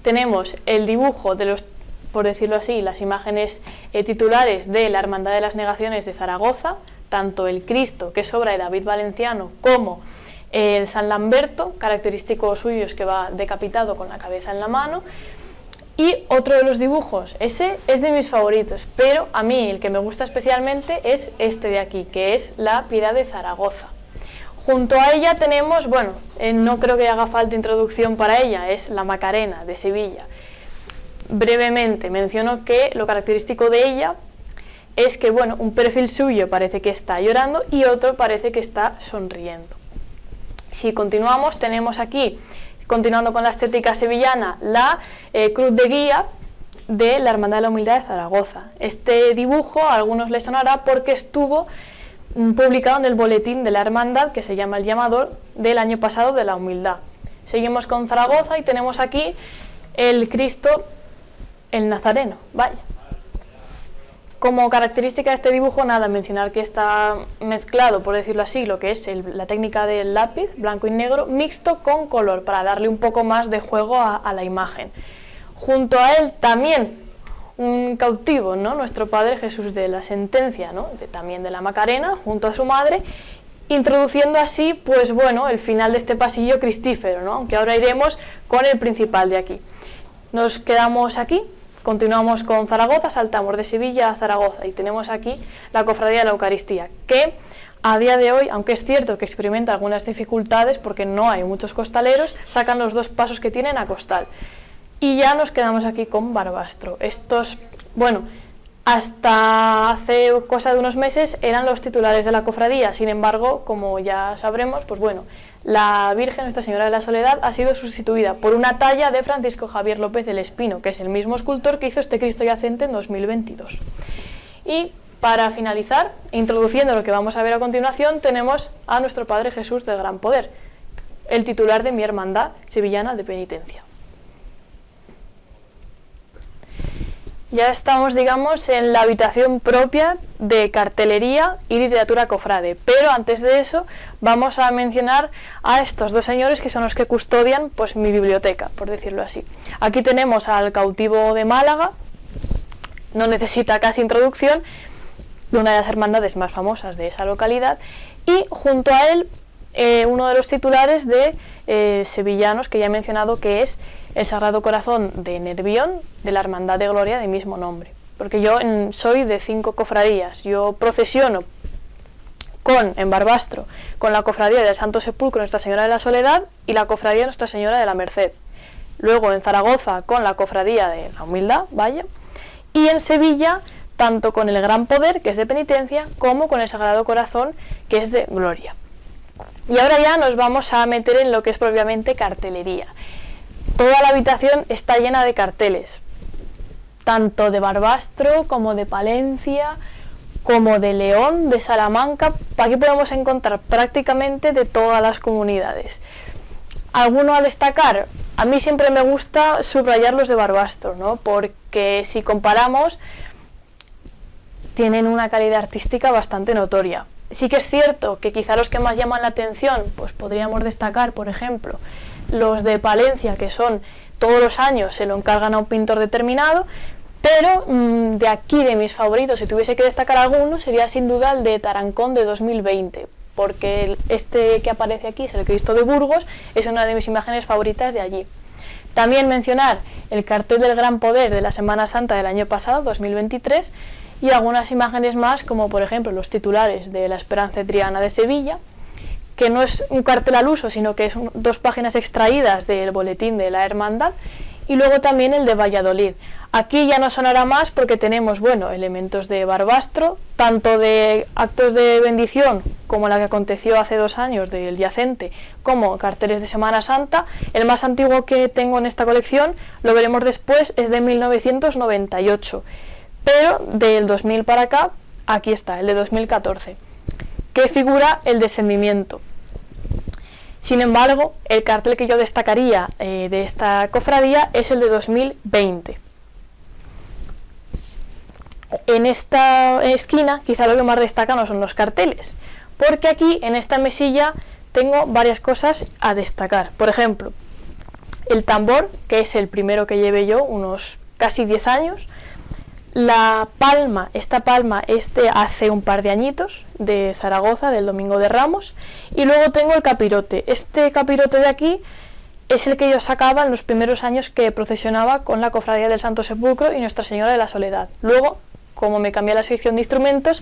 tenemos el dibujo de los, por decirlo así, las imágenes titulares de la Hermandad de las Negaciones de Zaragoza, tanto el Cristo, que es obra de David Valenciano, como el San Lamberto, característico suyo es que va decapitado con la cabeza en la mano. Y otro de los dibujos, ese es de mis favoritos, pero a mí el que me gusta especialmente es este de aquí, que es la Piedad de Zaragoza. Junto a ella tenemos, bueno, no creo que haga falta introducción para ella, es la Macarena de Sevilla. Brevemente menciono que lo característico de ella es que, bueno, un perfil suyo parece que está llorando y otro parece que está sonriendo. Si continuamos, tenemos aquí, continuando con la estética sevillana, la cruz de guía de la Hermandad de la Humildad de Zaragoza. Este dibujo a algunos les sonará porque estuvo publicado en el boletín de la Hermandad, que se llama El Llamador, del año pasado de la Humildad. Seguimos con Zaragoza y tenemos aquí el Cristo, el Nazareno, vaya. Como característica de este dibujo, nada, mencionar que está mezclado, por decirlo así, lo que es la técnica del lápiz, blanco y negro, mixto con color, para darle un poco más de juego a la imagen. Junto a él también un cautivo, ¿no? Nuestro Padre Jesús de la Sentencia, ¿no? También de la Macarena, junto a su madre, introduciendo así, pues bueno, el final de este pasillo cristífero, ¿no? Aunque ahora iremos con el principal de aquí. Nos quedamos aquí. Continuamos con Zaragoza, saltamos de Sevilla a Zaragoza y tenemos aquí la Cofradía de la Eucaristía, que a día de hoy, aunque es cierto que experimenta algunas dificultades porque no hay muchos costaleros, sacan los 2 pasos que tienen a costal. Y ya nos quedamos aquí con Barbastro. Estos, bueno, hasta hace cosa de unos meses eran los titulares de la cofradía, sin embargo, como ya sabremos, pues bueno, la Virgen Nuestra Señora de la Soledad ha sido sustituida por una talla de Francisco Javier López del Espino, que es el mismo escultor que hizo este Cristo yacente en 2022. Y para finalizar, introduciendo lo que vamos a ver a continuación, tenemos a nuestro Padre Jesús del Gran Poder, el titular de mi Hermandad Sevillana de Penitencia. Ya estamos, digamos, en la habitación propia de cartelería y literatura cofrade, pero antes de eso vamos a mencionar a estos 2 señores que son los que custodian, pues, mi biblioteca, por decirlo así. Aquí tenemos al cautivo de Málaga, no necesita casi introducción, de una de las hermandades más famosas de esa localidad, y junto a él uno de los titulares de sevillanos que ya he mencionado, que es el Sagrado Corazón de Nervión, de la Hermandad de Gloria de mismo nombre. Porque yo soy de 5 cofradías, yo procesiono en Barbastro con la cofradía del Santo Sepulcro Nuestra Señora de la Soledad y la cofradía de Nuestra Señora de la Merced. Luego en Zaragoza con la cofradía de la Humildad, vaya, y en Sevilla tanto con el Gran Poder, que es de Penitencia, como con el Sagrado Corazón, que es de Gloria. Y ahora ya nos vamos a meter en lo que es propiamente cartelería. Toda la habitación está llena de carteles, tanto de Barbastro como de Palencia, como de León, de Salamanca. Aquí podemos encontrar prácticamente de todas las comunidades. ¿Alguno a destacar? A mí siempre me gusta subrayar los de Barbastro, ¿no? Porque si comparamos, tienen una calidad artística bastante notoria. Sí que es cierto que quizá los que más llaman la atención, pues podríamos destacar, por ejemplo, los de Palencia, que son todos los años se lo encargan a un pintor determinado, pero de aquí, de mis favoritos, si tuviese que destacar alguno, sería sin duda el de Tarancón de 2020, porque este que aparece aquí es el Cristo de Burgos, es una de mis imágenes favoritas de allí. También mencionar el cartel del Gran Poder de la Semana Santa del año pasado, 2023, y algunas imágenes más, como por ejemplo los titulares de la Esperanza de Triana de Sevilla, que no es un cartel al uso, sino que son 2 páginas extraídas del boletín de la Hermandad, y luego también el de Valladolid. Aquí ya no sonará más porque tenemos, bueno, elementos de Barbastro, tanto de actos de bendición como la que aconteció hace 2 años del yacente, como carteles de Semana Santa. El más antiguo que tengo en esta colección, lo veremos después, es de 1998, pero del 2000 para acá, aquí está, el de 2014, que figura el descendimiento. Sin embargo, el cartel que yo destacaría de esta cofradía es el de 2020. En esta esquina, quizá lo que más destaca no son los carteles, porque aquí en esta mesilla tengo varias cosas a destacar. Por ejemplo, el tambor, que es el primero que llevé yo, unos casi 10 años, La palma, esta palma es de hace un par de añitos, de Zaragoza, del Domingo de Ramos, y luego tengo el capirote. Este capirote de aquí es el que yo sacaba en los primeros años que procesionaba con la Cofradía del Santo Sepulcro y Nuestra Señora de la Soledad. Luego, como me cambié a la sección de instrumentos,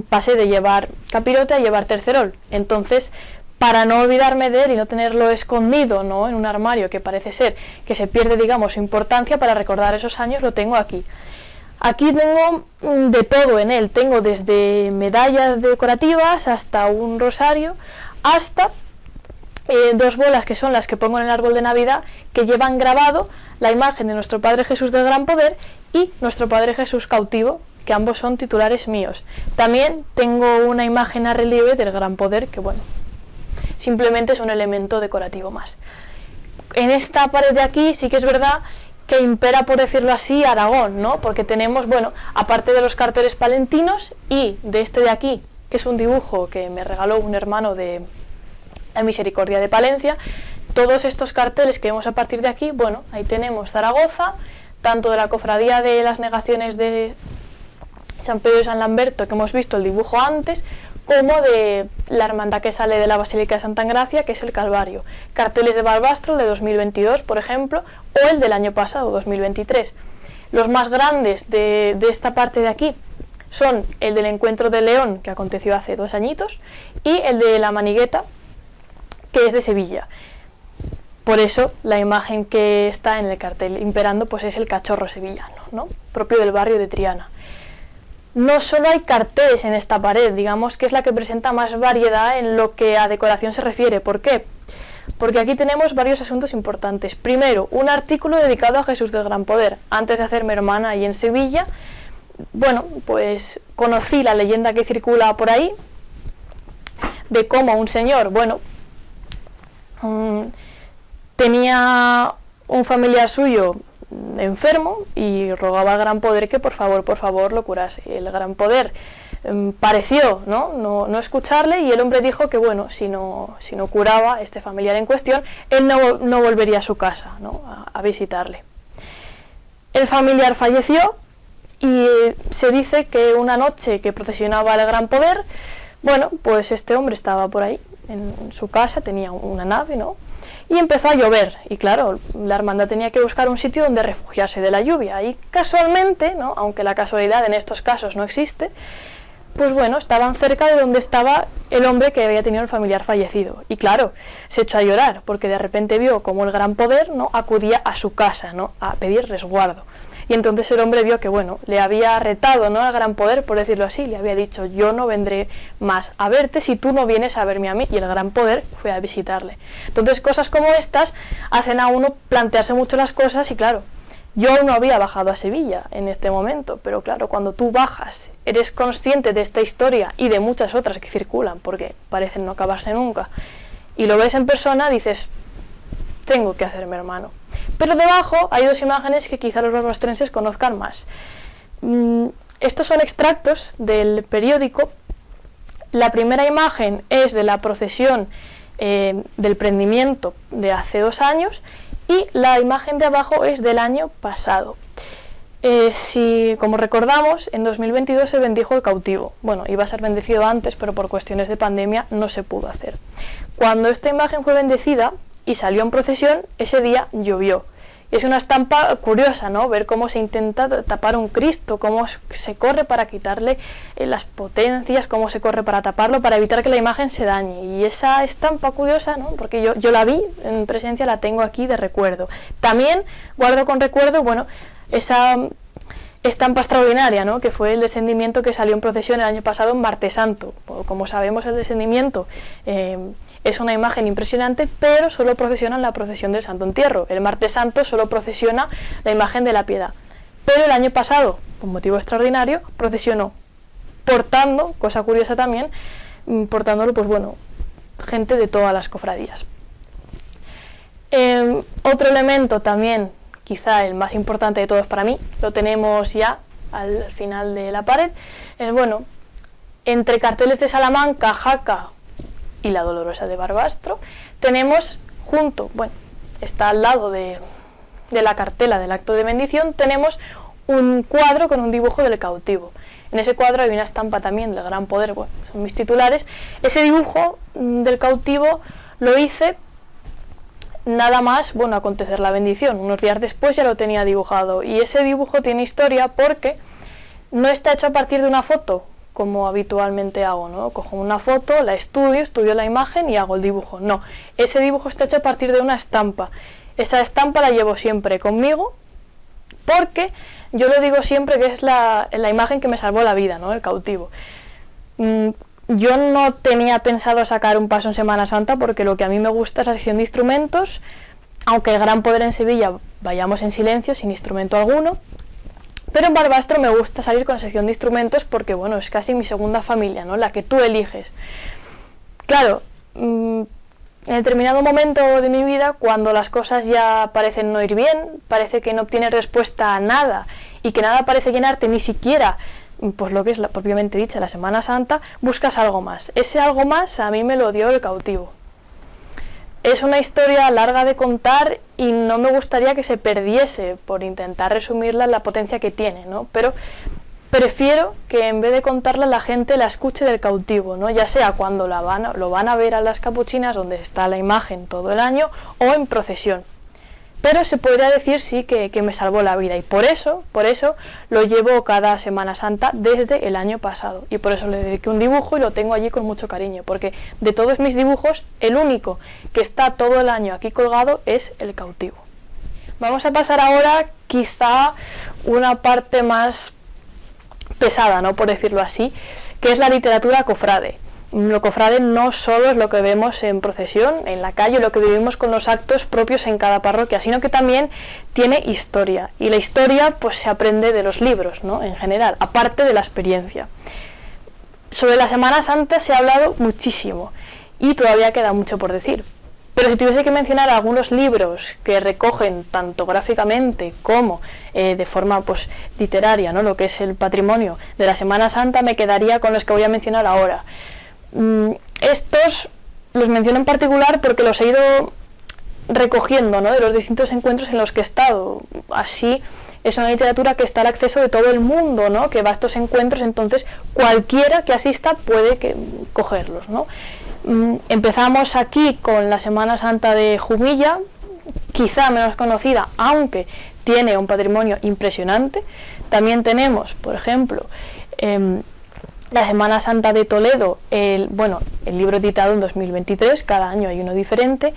pasé de llevar capirote a llevar tercerol. Entonces, para no olvidarme de él y no tenerlo escondido, ¿no?, en un armario, que parece ser que se pierde, digamos, su importancia, para recordar esos años lo tengo aquí. Aquí tengo de todo en él, tengo desde medallas decorativas hasta un rosario, hasta dos bolas que son las que pongo en el árbol de Navidad, que llevan grabado la imagen de nuestro Padre Jesús del Gran Poder y nuestro Padre Jesús cautivo, que ambos son titulares míos. También tengo una imagen a relieve del Gran Poder, que bueno, simplemente es un elemento decorativo más. En esta pared de aquí sí que es verdad que impera, por decirlo así, Aragón, ¿no? Porque tenemos, bueno, aparte de los carteles palentinos y de este de aquí, que es un dibujo que me regaló un hermano de la Misericordia de Palencia, todos estos carteles que vemos a partir de aquí, bueno, ahí tenemos Zaragoza, tanto de la Cofradía de las Negaciones de San Pedro y San Lamberto, que hemos visto el dibujo antes, como de la hermandad que sale de la Basílica de Santa Engracia, que es el Calvario. Carteles de Barbastro de 2022, por ejemplo, o el del año pasado, 2023. Los más grandes de esta parte de aquí son el del Encuentro de León, que aconteció hace 2 añitos, y el de la Manigueta, que es de Sevilla. Por eso la imagen que está en el cartel imperando pues es el cachorro sevillano, ¿no?, propio del barrio de Triana. No solo hay carteles en esta pared, digamos que es la que presenta más variedad en lo que a decoración se refiere. ¿Por qué? Porque aquí tenemos varios asuntos importantes. Primero, un artículo dedicado a Jesús del Gran Poder. Antes de hacerme hermana ahí en Sevilla, bueno, pues conocí la leyenda que circula por ahí de cómo un señor, bueno, tenía un familiar suyo enfermo y rogaba al Gran Poder que por favor lo curase. El Gran Poder pareció no escucharle, y el hombre dijo que bueno, si no curaba a este familiar en cuestión, él no volvería a su casa, ¿no?, a visitarle. El familiar falleció y se dice que una noche que procesionaba el Gran Poder, bueno, pues este hombre estaba por ahí en su casa, tenía una nave, ¿no?, y empezó a llover, y claro, la hermandad tenía que buscar un sitio donde refugiarse de la lluvia, y casualmente, ¿no?, aunque la casualidad en estos casos no existe, pues bueno, estaban cerca de donde estaba el hombre que había tenido el familiar fallecido, y claro, se echó a llorar, porque de repente vio como el Gran Poder, ¿no?, acudía a su casa, ¿no?, a pedir resguardo. Y entonces el hombre vio que, bueno, le había retado, ¿no?, al Gran Poder, por decirlo así, le había dicho: yo no vendré más a verte si tú no vienes a verme a mí, y el Gran Poder fue a visitarle. Entonces cosas como estas hacen a uno plantearse mucho las cosas, y claro, yo aún no había bajado a Sevilla en este momento, pero claro, cuando tú bajas, eres consciente de esta historia y de muchas otras que circulan, porque parecen no acabarse nunca, y lo ves en persona, dices: tengo que hacerme hermano. Pero debajo hay 2 imágenes que quizá los barbastrenses conozcan más. Estos son extractos del periódico. La primera imagen es de la procesión del prendimiento de hace 2 años, y la imagen de abajo es del año pasado. Como recordamos, en 2022 se bendijo el cautivo. Bueno, iba a ser bendecido antes, pero por cuestiones de pandemia no se pudo hacer. Cuando esta imagen fue bendecida y salió en procesión, ese día llovió. Y es una estampa curiosa, ¿no?, ver cómo se intenta tapar un Cristo, cómo se corre para quitarle las potencias, cómo se corre para taparlo, para evitar que la imagen se dañe. Y esa estampa curiosa, ¿no?, porque yo la vi en presencia, la tengo aquí de recuerdo. También guardo con recuerdo, bueno, esa estampa extraordinaria, ¿no?, que fue el descendimiento que salió en procesión el año pasado en Martes Santo. Como sabemos, el descendimiento es una imagen impresionante, pero solo procesiona en la procesión del Santo Entierro. El Martes Santo solo procesiona la imagen de la Piedad. Pero el año pasado, por motivo extraordinario, procesionó portando, cosa curiosa también, portándolo, pues bueno, gente de todas las cofradías. Otro elemento también, quizá el más importante de todos para mí, lo tenemos ya al final de la pared, es bueno, entre carteles de Salamanca, Jaca y la Dolorosa de Barbastro, tenemos junto, bueno, está al lado de la cartela del acto de bendición, tenemos un cuadro con un dibujo del cautivo. En ese cuadro hay una estampa también del Gran Poder, bueno, son mis titulares. Ese dibujo del cautivo lo hice nada más, bueno, acontecer la bendición. Unos días después ya lo tenía dibujado, y ese dibujo tiene historia porque no está hecho a partir de una foto, como habitualmente hago, ¿no? Cojo una foto, la estudio la imagen y hago el dibujo. No, ese dibujo está hecho a partir de una estampa. Esa estampa la llevo siempre conmigo porque yo lo digo siempre que es la imagen que me salvó la vida, ¿no? El cautivo. Yo no tenía pensado sacar un paso en Semana Santa porque lo que a mí me gusta es la sección de instrumentos, aunque el Gran Poder en Sevilla vayamos en silencio, sin instrumento alguno. Pero en Barbastro me gusta salir con la sección de instrumentos porque, bueno, es casi mi segunda familia, ¿no? La que tú eliges. Claro, en determinado momento de mi vida, cuando las cosas ya parecen no ir bien, parece que no obtienes respuesta a nada y que nada parece llenarte, ni siquiera, pues lo que es propiamente dicha la Semana Santa, buscas algo más. Ese algo más a mí me lo dio el cautivo. Es una historia larga de contar y no me gustaría que se perdiese por intentar resumirla en la potencia que tiene, ¿no? Pero prefiero que en vez de contarla la gente la escuche del cautivo, ¿no? Ya sea cuando lo van a ver a las capuchinas, donde está la imagen todo el año, o en procesión. Pero se podría decir sí que me salvó la vida, y por eso lo llevo cada Semana Santa desde el año pasado, y por eso le dediqué un dibujo y lo tengo allí con mucho cariño, porque de todos mis dibujos el único que está todo el año aquí colgado es el cautivo. Vamos a pasar ahora quizá una parte más pesada, ¿no? Por decirlo así, que es la literatura cofrade. Lo cofrade no solo es lo que vemos en procesión, en la calle, lo que vivimos con los actos propios en cada parroquia, sino que también tiene historia. Y la historia pues se aprende de los libros, ¿no? En general, aparte de la experiencia. Sobre la Semana Santa se ha hablado muchísimo y todavía queda mucho por decir. Pero si tuviese que mencionar algunos libros que recogen tanto gráficamente como de forma pues literaria, ¿no? Lo que es el patrimonio de la Semana Santa, me quedaría con los que voy a mencionar ahora. Estos los menciono en particular porque los he ido recogiendo, ¿no? De los distintos encuentros en los que he estado. Así es una literatura que está al acceso de todo el mundo, ¿no? Que va a estos encuentros, entonces cualquiera que asista puede cogerlos, ¿no? Empezamos aquí con la Semana Santa de Jumilla, quizá menos conocida, aunque tiene un patrimonio impresionante. También tenemos, por ejemplo, la Semana Santa de Toledo, el libro editado en 2023, cada año hay uno diferente.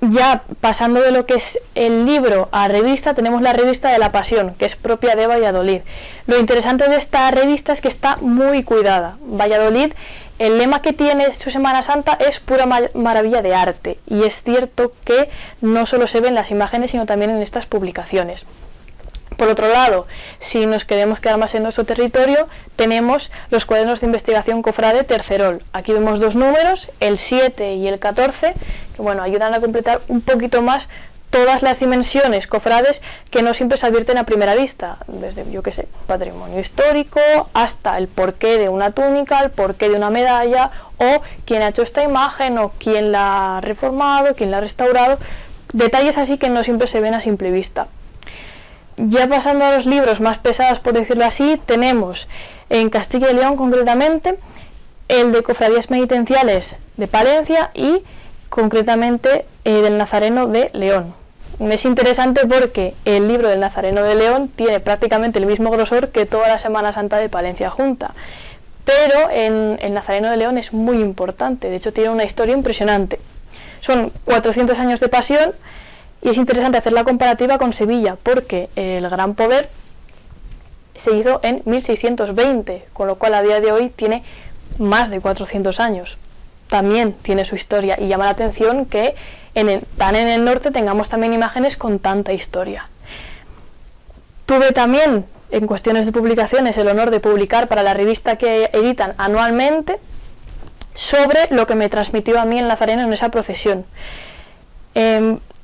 Ya pasando de lo que es el libro a revista, tenemos la revista de la Pasión, que es propia de Valladolid. Lo interesante de esta revista es que está muy cuidada. Valladolid, el lema que tiene su Semana Santa es pura maravilla de arte, y es cierto que no solo se ven las imágenes, sino también en estas publicaciones. Por otro lado, si nos queremos quedar más en nuestro territorio, tenemos los cuadernos de investigación cofrade Tercerol. Aquí vemos dos números, el 7 y el 14, que ayudan a completar un poquito más todas las dimensiones cofrades que no siempre se advierten a primera vista, desde, patrimonio histórico, hasta el porqué de una túnica, el porqué de una medalla, o quién ha hecho esta imagen, o quién la ha reformado, quién la ha restaurado, detalles así que no siempre se ven a simple vista. Ya pasando a los libros más pesados, por decirlo así, tenemos en Castilla y León concretamente el de Cofradías Penitenciales de Palencia y concretamente del Nazareno de León. Es interesante porque el libro del Nazareno de León tiene prácticamente el mismo grosor que toda la Semana Santa de Palencia junta, pero en el Nazareno de León es muy importante, de hecho tiene una historia impresionante. Son 400 años de pasión. Y es interesante hacer la comparativa con Sevilla, porque el Gran Poder se hizo en 1620, con lo cual a día de hoy tiene más de 400 años. También tiene su historia, y llama la atención que tan en el norte tengamos también imágenes con tanta historia. Tuve también, en cuestiones de publicaciones, el honor de publicar para la revista que editan anualmente sobre lo que me transmitió a mí el Nazareno en esa procesión.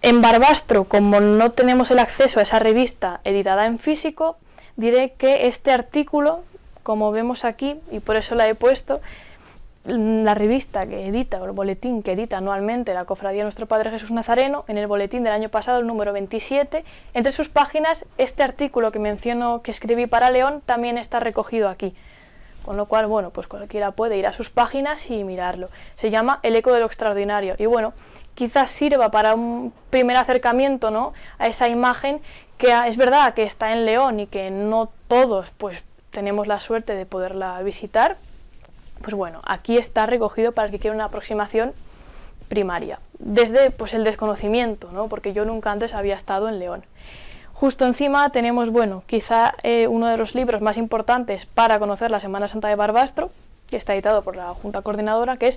En Barbastro, como no tenemos el acceso a esa revista editada en físico, diré que este artículo, como vemos aquí, y por eso la he puesto, la revista que edita, o el boletín que edita anualmente la Cofradía de Nuestro Padre Jesús Nazareno, en el boletín del año pasado, el número 27, entre sus páginas, este artículo que menciono que escribí para León también está recogido aquí. Con lo cual, bueno, pues cualquiera puede ir a sus páginas y mirarlo. Se llama El eco de lo extraordinario. Y bueno, quizás sirva para un primer acercamiento, ¿no?, a esa imagen que es verdad que está en León y que no todos pues tenemos la suerte de poderla visitar. Pues bueno, aquí está recogido para el que quiera una aproximación primaria, desde pues el desconocimiento, ¿no?, porque yo nunca antes había estado en León. Justo encima tenemos, bueno, quizá uno de los libros más importantes para conocer la Semana Santa de Barbastro, que está editado por la Junta Coordinadora, que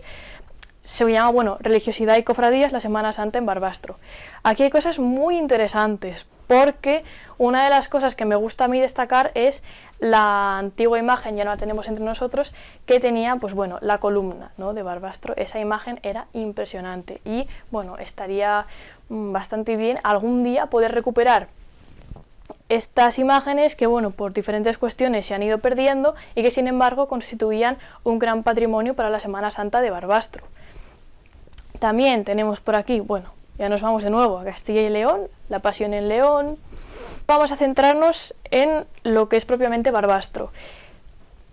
se llama, bueno, Religiosidad y Cofradías, la Semana Santa en Barbastro. Aquí hay cosas muy interesantes, porque una de las cosas que me gusta a mí destacar es la antigua imagen, ya no la tenemos entre nosotros, que tenía, pues bueno, la columna, ¿no?, de Barbastro. Esa imagen era impresionante y, bueno, estaría bastante bien algún día poder recuperar estas imágenes que, bueno, por diferentes cuestiones se han ido perdiendo y que, sin embargo, constituían un gran patrimonio para la Semana Santa de Barbastro. También tenemos por aquí, bueno, ya nos vamos de nuevo a Castilla y León, la Pasión en León. Vamos a centrarnos en lo que es propiamente Barbastro.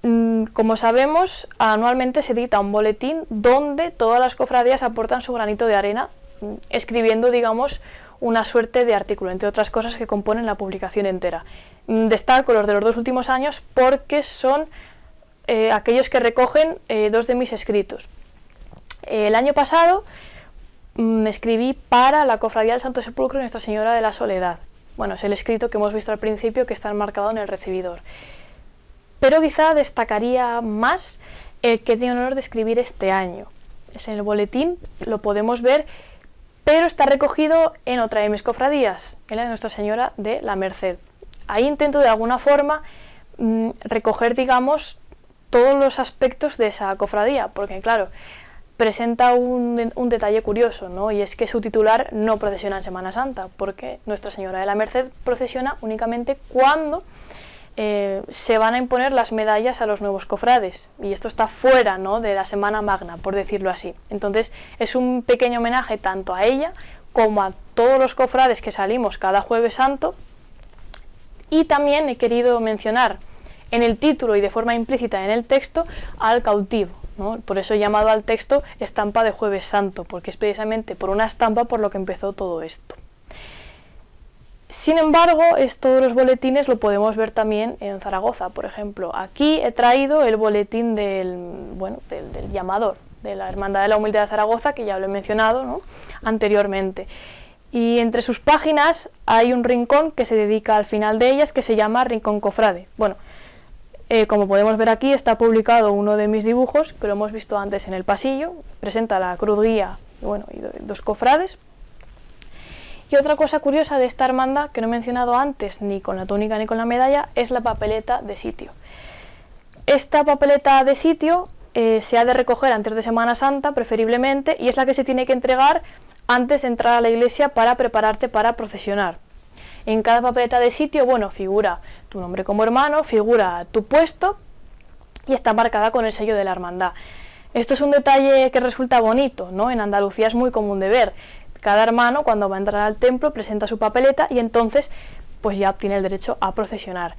Como sabemos, anualmente se edita un boletín donde todas las cofradías aportan su granito de arena, escribiendo, digamos, una suerte de artículo, entre otras cosas que componen la publicación entera. Destaco los de los 2 últimos años porque son aquellos que recogen 2 de mis escritos. El año pasado escribí para la Cofradía del Santo Sepulcro y Nuestra Señora de la Soledad. Bueno, es el escrito que hemos visto al principio, que está enmarcado en el recibidor. Pero quizá destacaría más el que tiene el honor de escribir este año. Es en el boletín, lo podemos ver, pero está recogido en otra de mis cofradías, en la de Nuestra Señora de la Merced. Ahí intento de alguna forma recoger, digamos, todos los aspectos de esa cofradía, porque claro, presenta un detalle curioso, ¿no?, y es que su titular no procesiona en Semana Santa, porque Nuestra Señora de la Merced procesiona únicamente cuando se van a imponer las medallas a los nuevos cofrades, y esto está fuera, ¿no?, de la Semana Magna, por decirlo así. Entonces es un pequeño homenaje tanto a ella como a todos los cofrades que salimos cada Jueves Santo, y también he querido mencionar en el título y de forma implícita en el texto al cautivo, ¿no? Por eso he llamado al texto Estampa de Jueves Santo, porque es precisamente por una estampa por lo que empezó todo esto. Sin embargo, todos los boletines lo podemos ver también en Zaragoza. Por ejemplo, aquí he traído el boletín del llamador, de la Hermandad de la Humildad de Zaragoza, que ya lo he mencionado, ¿no?, anteriormente. Y entre sus páginas hay un rincón que se dedica al final de ellas, que se llama Rincón Cofrade. Bueno, como podemos ver aquí, está publicado uno de mis dibujos, que lo hemos visto antes en el pasillo. Presenta la cruz guía, bueno, y 2 cofrades. Y otra cosa curiosa de esta hermandad, que no he mencionado antes, ni con la túnica ni con la medalla, es la papeleta de sitio. Esta papeleta de sitio se ha de recoger antes de Semana Santa, preferiblemente, y es la que se tiene que entregar antes de entrar a la iglesia para prepararte para procesionar. En cada papeleta de sitio, bueno, figura tu nombre como hermano, figura tu puesto y está marcada con el sello de la hermandad. Esto es un detalle que resulta bonito, ¿no? En Andalucía es muy común de ver. Cada hermano, cuando va a entrar al templo, presenta su papeleta y entonces pues ya obtiene el derecho a procesionar.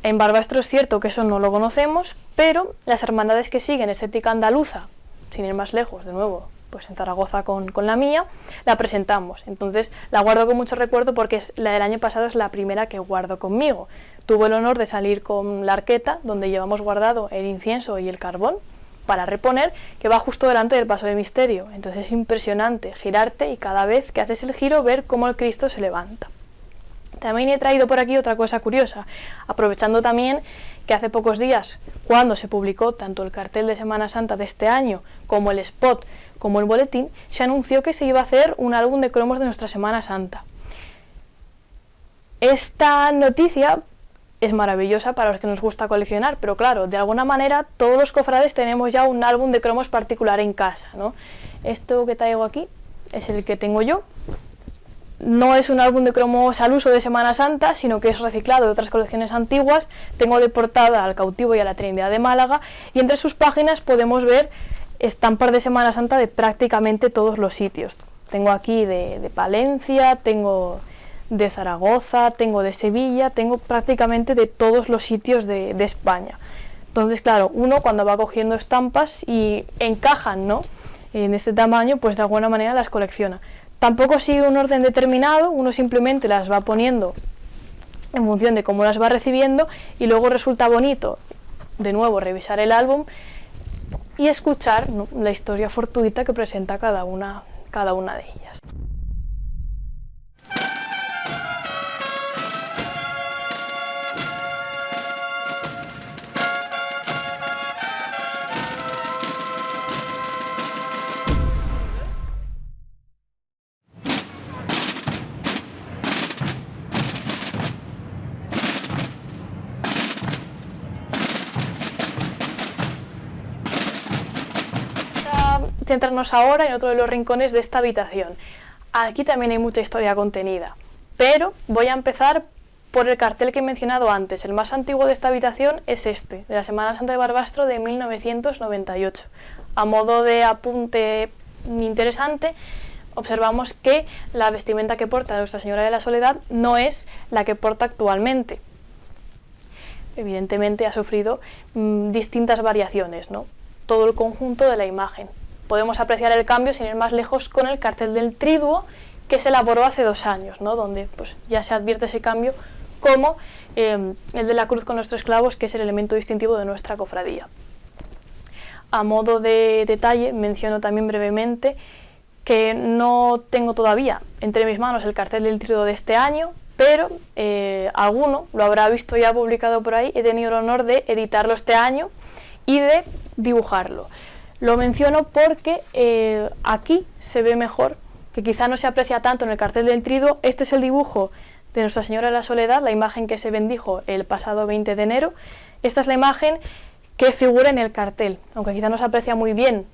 En Barbastro es cierto que eso no lo conocemos, pero las hermandades que siguen estética andaluza, sin ir más lejos, de nuevo, pues en Zaragoza con la mía, la presentamos. Entonces la guardo con mucho recuerdo porque la del año pasado es la primera que guardo conmigo. Tuve el honor de salir con la arqueta, donde llevamos guardado el incienso y el carbón, para reponer, que va justo delante del paso de misterio. Entonces es impresionante girarte y cada vez que haces el giro ver cómo el Cristo se levanta. También he traído por aquí otra cosa curiosa, aprovechando también que hace pocos días, cuando se publicó tanto el cartel de Semana Santa de este año, como el spot, como el boletín, se anunció que se iba a hacer un álbum de cromos de nuestra Semana Santa. Esta noticia es maravillosa para los que nos gusta coleccionar, pero claro, de alguna manera todos los cofrades tenemos ya un álbum de cromos particular en casa, ¿no? Esto que traigo aquí es el que tengo yo. No es un álbum de cromos al uso de Semana Santa, sino que es reciclado de otras colecciones antiguas. Tengo de portada al Cautivo y a la Trinidad de Málaga, y entre sus páginas podemos ver estampas de Semana Santa de prácticamente todos los sitios. Tengo aquí de Palencia, tengo de Zaragoza, tengo de Sevilla, tengo prácticamente de todos los sitios de España. Entonces, claro, uno cuando va cogiendo estampas y encajan, ¿no?, en este tamaño, pues de alguna manera las colecciona. Tampoco sigue un orden determinado, uno simplemente las va poniendo en función de cómo las va recibiendo y luego resulta bonito, de nuevo, revisar el álbum y escuchar, ¿no?, la historia fortuita que presenta cada una de ellas. Centrarnos ahora en otro de los rincones de esta habitación. Aquí también hay mucha historia contenida, pero voy a empezar por el cartel que he mencionado antes. El más antiguo de esta habitación es este, de la Semana Santa de Barbastro de 1998. A modo de apunte interesante, observamos que la vestimenta que porta Nuestra Señora de la Soledad no es la que porta actualmente. Evidentemente ha sufrido distintas variaciones, ¿no?, todo el conjunto de la imagen. Podemos apreciar el cambio, sin ir más lejos, con el cartel del Triduo, que se elaboró hace 2 años, ¿no?, donde pues, ya se advierte ese cambio, como el de la cruz con nuestros clavos, que es el elemento distintivo de nuestra cofradía. A modo de detalle, menciono también brevemente que no tengo todavía entre mis manos el cartel del Triduo de este año, pero alguno lo habrá visto ya publicado por ahí. He tenido el honor de editarlo este año y de dibujarlo. Lo menciono porque aquí se ve mejor, que quizá no se aprecia tanto en el cartel del Triduo. Este es el dibujo de Nuestra Señora de la Soledad, la imagen que se bendijo el pasado 20 de enero. Esta es la imagen que figura en el cartel, aunque quizá no se aprecia muy bien,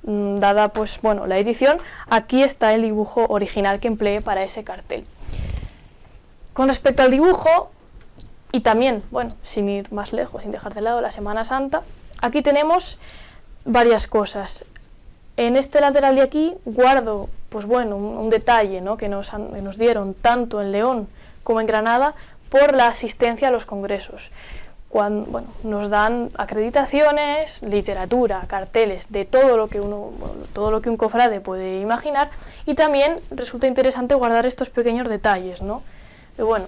dada pues, bueno, la edición. Aquí está el dibujo original que empleé para ese cartel. Con respecto al dibujo, y también, bueno, sin ir más lejos, sin dejar de lado la Semana Santa, aquí tenemos varias cosas. En este lateral de aquí guardo, pues bueno, un detalle, ¿no?, que nos dieron tanto en León como en Granada por la asistencia a los congresos. Cuando, bueno, nos dan acreditaciones, literatura, carteles, de todo lo que un cofrade puede imaginar, y también resulta interesante guardar estos pequeños detalles, ¿no? Y bueno,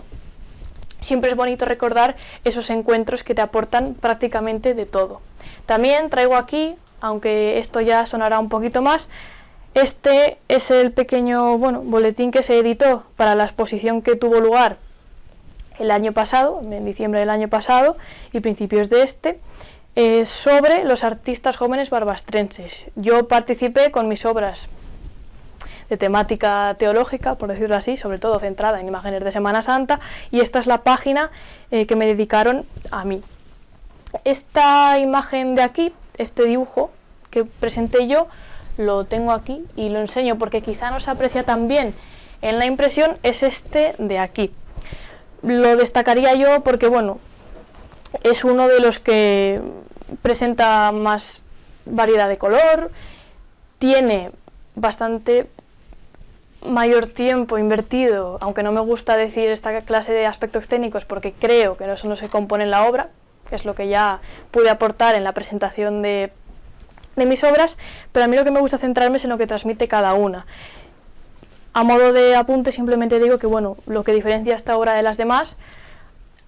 siempre es bonito recordar esos encuentros que te aportan prácticamente de todo. También traigo aquí, aunque esto ya sonará un poquito más, este es el pequeño, bueno, boletín que se editó para la exposición que tuvo lugar el año pasado, en diciembre del año pasado y principios de este, sobre los artistas jóvenes barbastrenses. Yo participé con mis obras de temática teológica, por decirlo así, sobre todo centrada en imágenes de Semana Santa, y esta es la página que me dedicaron a mí. Esta imagen de aquí, este dibujo que presenté yo, lo tengo aquí y lo enseño porque quizá no se aprecia tan bien en la impresión, es este de aquí. Lo destacaría yo porque, bueno, es uno de los que presenta más variedad de color, tiene bastante mayor tiempo invertido, aunque no me gusta decir esta clase de aspectos técnicos porque creo que eso no se compone en la obra, que es lo que ya pude aportar en la presentación de mis obras, pero a mí lo que me gusta centrarme es en lo que transmite cada una. A modo de apunte simplemente digo que, bueno, lo que diferencia esta obra de las demás,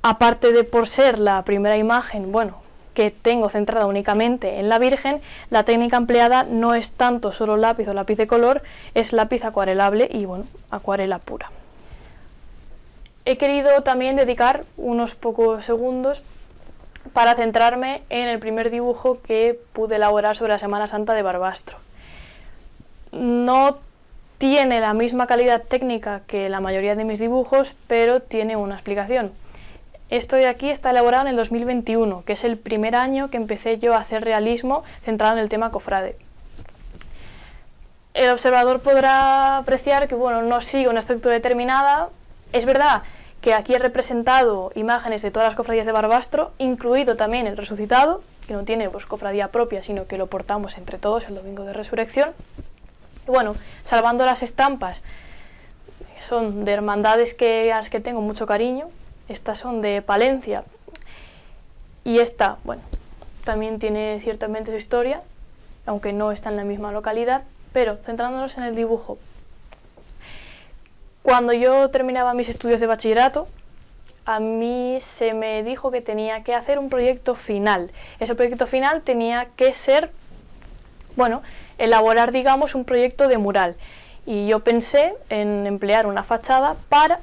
aparte de por ser la primera imagen, bueno, que tengo centrada únicamente en la Virgen, la técnica empleada no es tanto solo lápiz o lápiz de color, es lápiz acuarelable y, bueno, acuarela pura. He querido también dedicar unos pocos segundos para centrarme en el primer dibujo que pude elaborar sobre la Semana Santa de Barbastro. No tiene la misma calidad técnica que la mayoría de mis dibujos, pero tiene una explicación. Esto de aquí está elaborado en el 2021, que es el primer año que empecé yo a hacer realismo centrado en el tema cofrade. El observador podrá apreciar que, bueno, no sigue una estructura determinada. Es verdad que aquí he representado imágenes de todas las cofradías de Barbastro, incluido también el Resucitado, que no tiene pues cofradía propia, sino que lo portamos entre todos el domingo de Resurrección. Y bueno, salvando las estampas, son de hermandades a las que tengo mucho cariño. Estas son de Palencia y esta, bueno, también tiene ciertamente su historia, aunque no está en la misma localidad, pero centrándonos en el dibujo. Cuando yo terminaba mis estudios de bachillerato, a mí se me dijo que tenía que hacer un proyecto final. Ese proyecto final tenía que ser, bueno, elaborar, digamos, un proyecto de mural. Y yo pensé en emplear una fachada para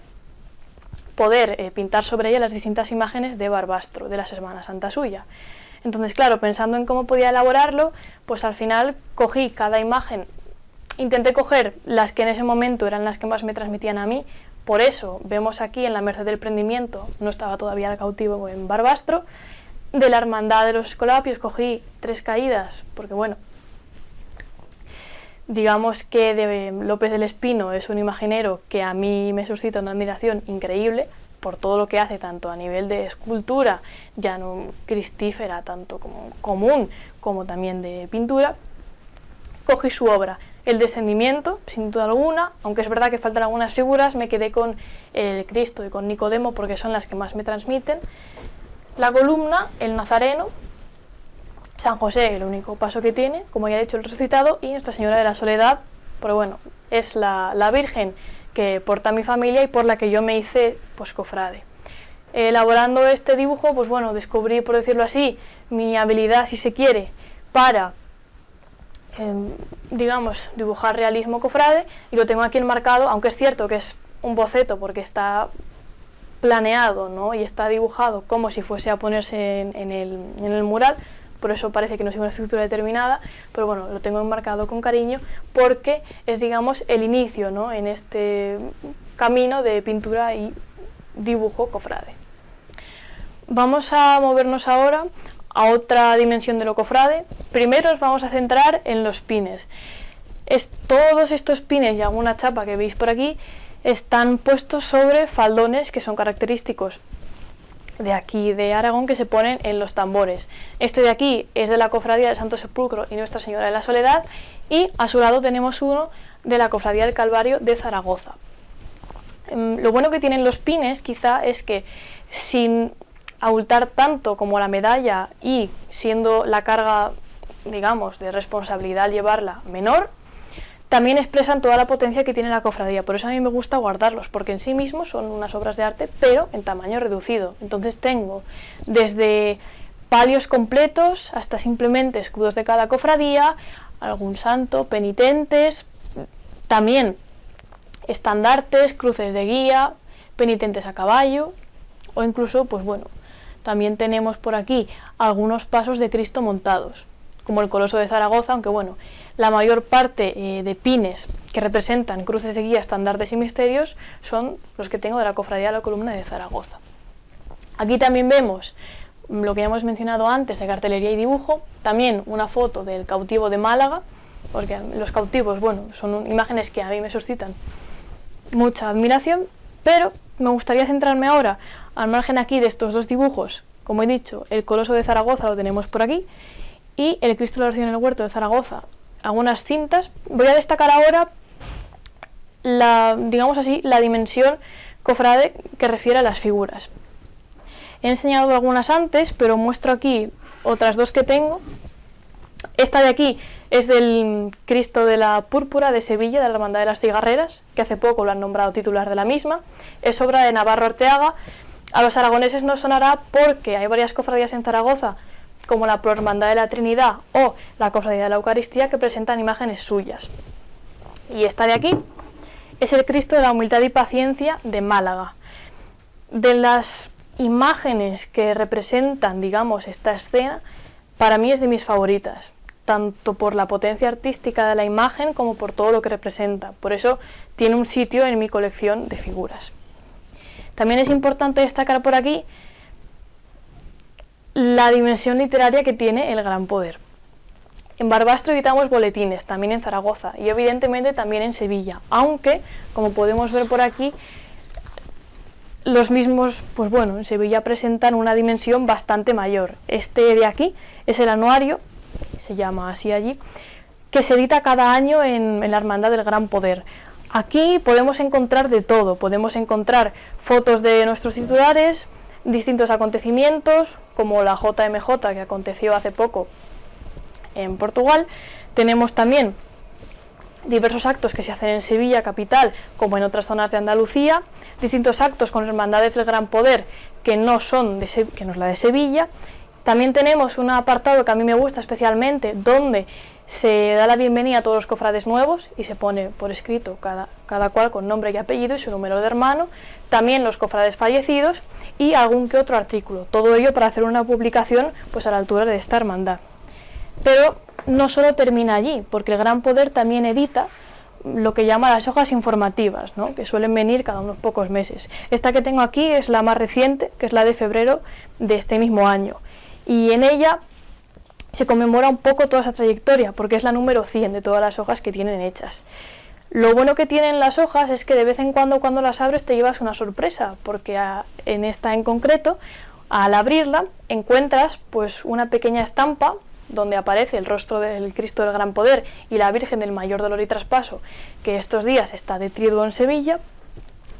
poder pintar sobre ella las distintas imágenes de Barbastro, de la Semana Santa suya. Entonces, claro, pensando en cómo podía elaborarlo, pues al final cogí cada imagen, intenté coger las que en ese momento eran las que más me transmitían a mí. Por eso vemos aquí en la Merced del Prendimiento, no estaba todavía el cautivo en Barbastro. De la Hermandad de los Escolapios cogí 3 caídas, porque bueno, digamos que de López del Espino es un imaginero que a mí me suscita una admiración increíble por todo lo que hace, tanto a nivel de escultura, ya no cristífera, tanto como común, como también de pintura. Cogí su obra, El Descendimiento, sin duda alguna, aunque es verdad que faltan algunas figuras, me quedé con el Cristo y con Nicodemo porque son las que más me transmiten. La columna, el Nazareno, San José, el único paso que tiene, como ya he dicho, el resucitado, y Nuestra Señora de la Soledad, porque bueno, es la Virgen que porta mi familia y por la que yo me hice pues cofrade. Elaborando este dibujo, pues bueno, descubrí, por decirlo así, mi habilidad, si se quiere, para digamos, dibujar realismo cofrade, y lo tengo aquí enmarcado, aunque es cierto que es un boceto porque está planeado, ¿no?, y está dibujado como si fuese a ponerse en el mural, por eso parece que no es una estructura determinada, pero bueno, lo tengo enmarcado con cariño porque es, digamos, el inicio, ¿no?, en este camino de pintura y dibujo cofrade. Vamos a movernos ahora a otra dimensión de lo cofrade. Primero nos vamos a centrar en los pines. Todos estos pines y alguna chapa que veis por aquí están puestos sobre faldones que son característicos de aquí de Aragón, que se ponen en los tambores. Esto de aquí es de la Cofradía del Santo Sepulcro y Nuestra Señora de la Soledad, y a su lado tenemos uno de la Cofradía del Calvario de Zaragoza. Lo bueno que tienen los pines quizá es que, sin abultar tanto como la medalla y siendo la carga, digamos, de responsabilidad llevarla menor, también expresan toda la potencia que tiene la cofradía. Por eso a mí me gusta guardarlos, porque en sí mismos son unas obras de arte, pero en tamaño reducido. Entonces tengo desde palios completos hasta simplemente escudos de cada cofradía, algún santo, penitentes, también estandartes, cruces de guía, penitentes a caballo, o incluso, pues bueno, también tenemos por aquí algunos pasos de Cristo montados, como el Coloso de Zaragoza, aunque bueno, la mayor parte de pines que representan cruces de guía, estandartes y misterios son los que tengo de la Cofradía de la Columna de Zaragoza. Aquí también vemos lo que ya hemos mencionado antes de cartelería y dibujo, también una foto del cautivo de Málaga, porque los cautivos, bueno, son imágenes que a mí me suscitan mucha admiración, pero me gustaría centrarme ahora, al margen aquí de estos dos dibujos. Como he dicho, el Coloso de Zaragoza lo tenemos por aquí, y el Cristo de la Oración en el Huerto de Zaragoza, algunas cintas. Voy a destacar ahora digamos así, la dimensión cofrade que refiere a las figuras. He enseñado algunas antes, pero muestro aquí otras dos que tengo. Esta de aquí es del Cristo de la Púrpura de Sevilla, de la Hermandad de las Cigarreras, que hace poco lo han nombrado titular de la misma. Es obra de Navarro Arteaga. A los aragoneses nos sonará porque hay varias cofradías en Zaragoza, como la Prohermandad de la Trinidad o la Cofradía de la Eucaristía, que presentan imágenes suyas. Y esta de aquí es el Cristo de la Humildad y Paciencia de Málaga. De las imágenes que representan, digamos, esta escena, para mí es de mis favoritas, tanto por la potencia artística de la imagen como por todo lo que representa. Por eso tiene un sitio en mi colección de figuras. También es importante destacar por aquí la dimensión literaria que tiene el Gran Poder. En Barbastro editamos boletines, también en Zaragoza y evidentemente también en Sevilla, aunque, como podemos ver por aquí, los mismos, pues bueno, en Sevilla presentan una dimensión bastante mayor. Este de aquí es el anuario, se llama así allí, que se edita cada año en la Hermandad del Gran Poder. Aquí podemos encontrar de todo, podemos encontrar fotos de nuestros titulares, distintos acontecimientos, como la JMJ que aconteció hace poco en Portugal. Tenemos también diversos actos que se hacen en Sevilla capital, como en otras zonas de Andalucía, distintos actos con hermandades del Gran Poder que no son que no es la de Sevilla. También tenemos un apartado que a mí me gusta especialmente, donde se da la bienvenida a todos los cofrades nuevos y se pone por escrito cada cual con nombre y apellido y su número de hermano, también los cofrades fallecidos y algún que otro artículo, todo ello para hacer una publicación pues a la altura de esta hermandad. Pero no solo termina allí, porque el Gran Poder también edita lo que llama las hojas informativas, ¿no?, que suelen venir cada unos pocos meses. Esta que tengo aquí es la más reciente, que es la de febrero de este mismo año, y en ella se conmemora un poco toda esa trayectoria, porque es la número 100 de todas las hojas que tienen hechas. Lo bueno que tienen las hojas es que de vez en cuando las abres te llevas una sorpresa, porque en esta en concreto, al abrirla, encuentras pues una pequeña estampa donde aparece el rostro del Cristo del Gran Poder y la Virgen del Mayor Dolor y Traspaso, que estos días está de triduo en Sevilla,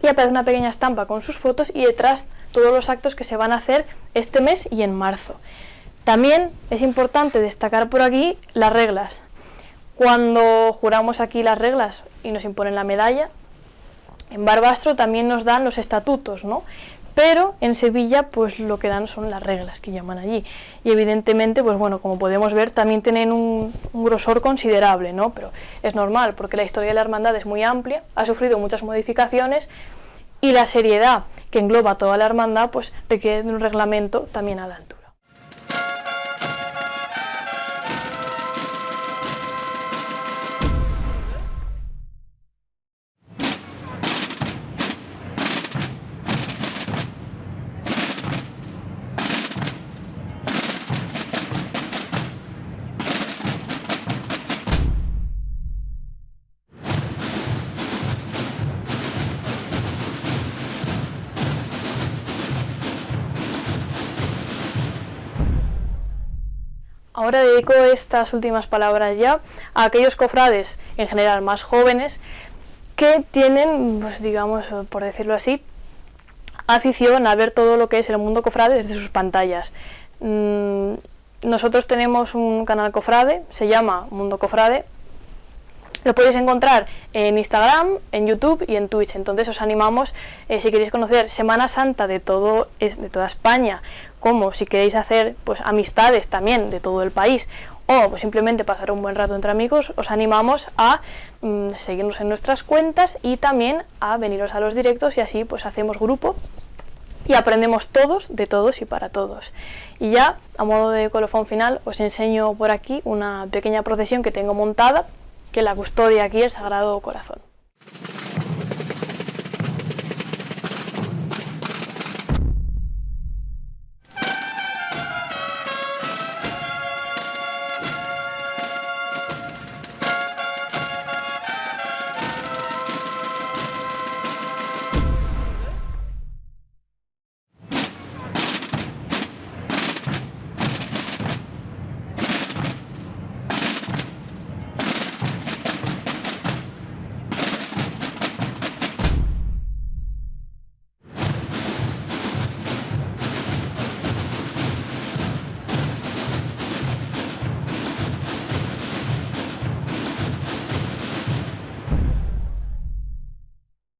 y aparece una pequeña estampa con sus fotos y detrás todos los actos que se van a hacer este mes y en marzo. También es importante destacar por aquí las reglas. Cuando juramos aquí las reglas y nos imponen la medalla, en Barbastro también nos dan los estatutos, ¿no? Pero en Sevilla pues lo que dan son las reglas que llaman allí, y evidentemente pues bueno, como podemos ver también tienen un grosor considerable, ¿no? Pero es normal porque la historia de la hermandad es muy amplia, ha sufrido muchas modificaciones y la seriedad que engloba toda la hermandad pues requiere de un reglamento también a la altura. Ahora dedico estas últimas palabras ya a aquellos cofrades, en general más jóvenes, que tienen, pues digamos, por decirlo así, afición a ver todo lo que es el mundo cofrade desde sus pantallas. Nosotros tenemos un canal cofrade, se llama Mundo Cofrade. Lo podéis encontrar en Instagram, en YouTube y en Twitch. Entonces os animamos, si queréis conocer Semana Santa de toda España, como si queréis hacer pues amistades también de todo el país, o pues simplemente pasar un buen rato entre amigos, os animamos a seguirnos en nuestras cuentas y también a veniros a los directos, y así pues hacemos grupo y aprendemos todos, de todos y para todos. Y ya, a modo de colofón final, os enseño por aquí una pequeña procesión que tengo montada, que la custodia aquí el Sagrado Corazón.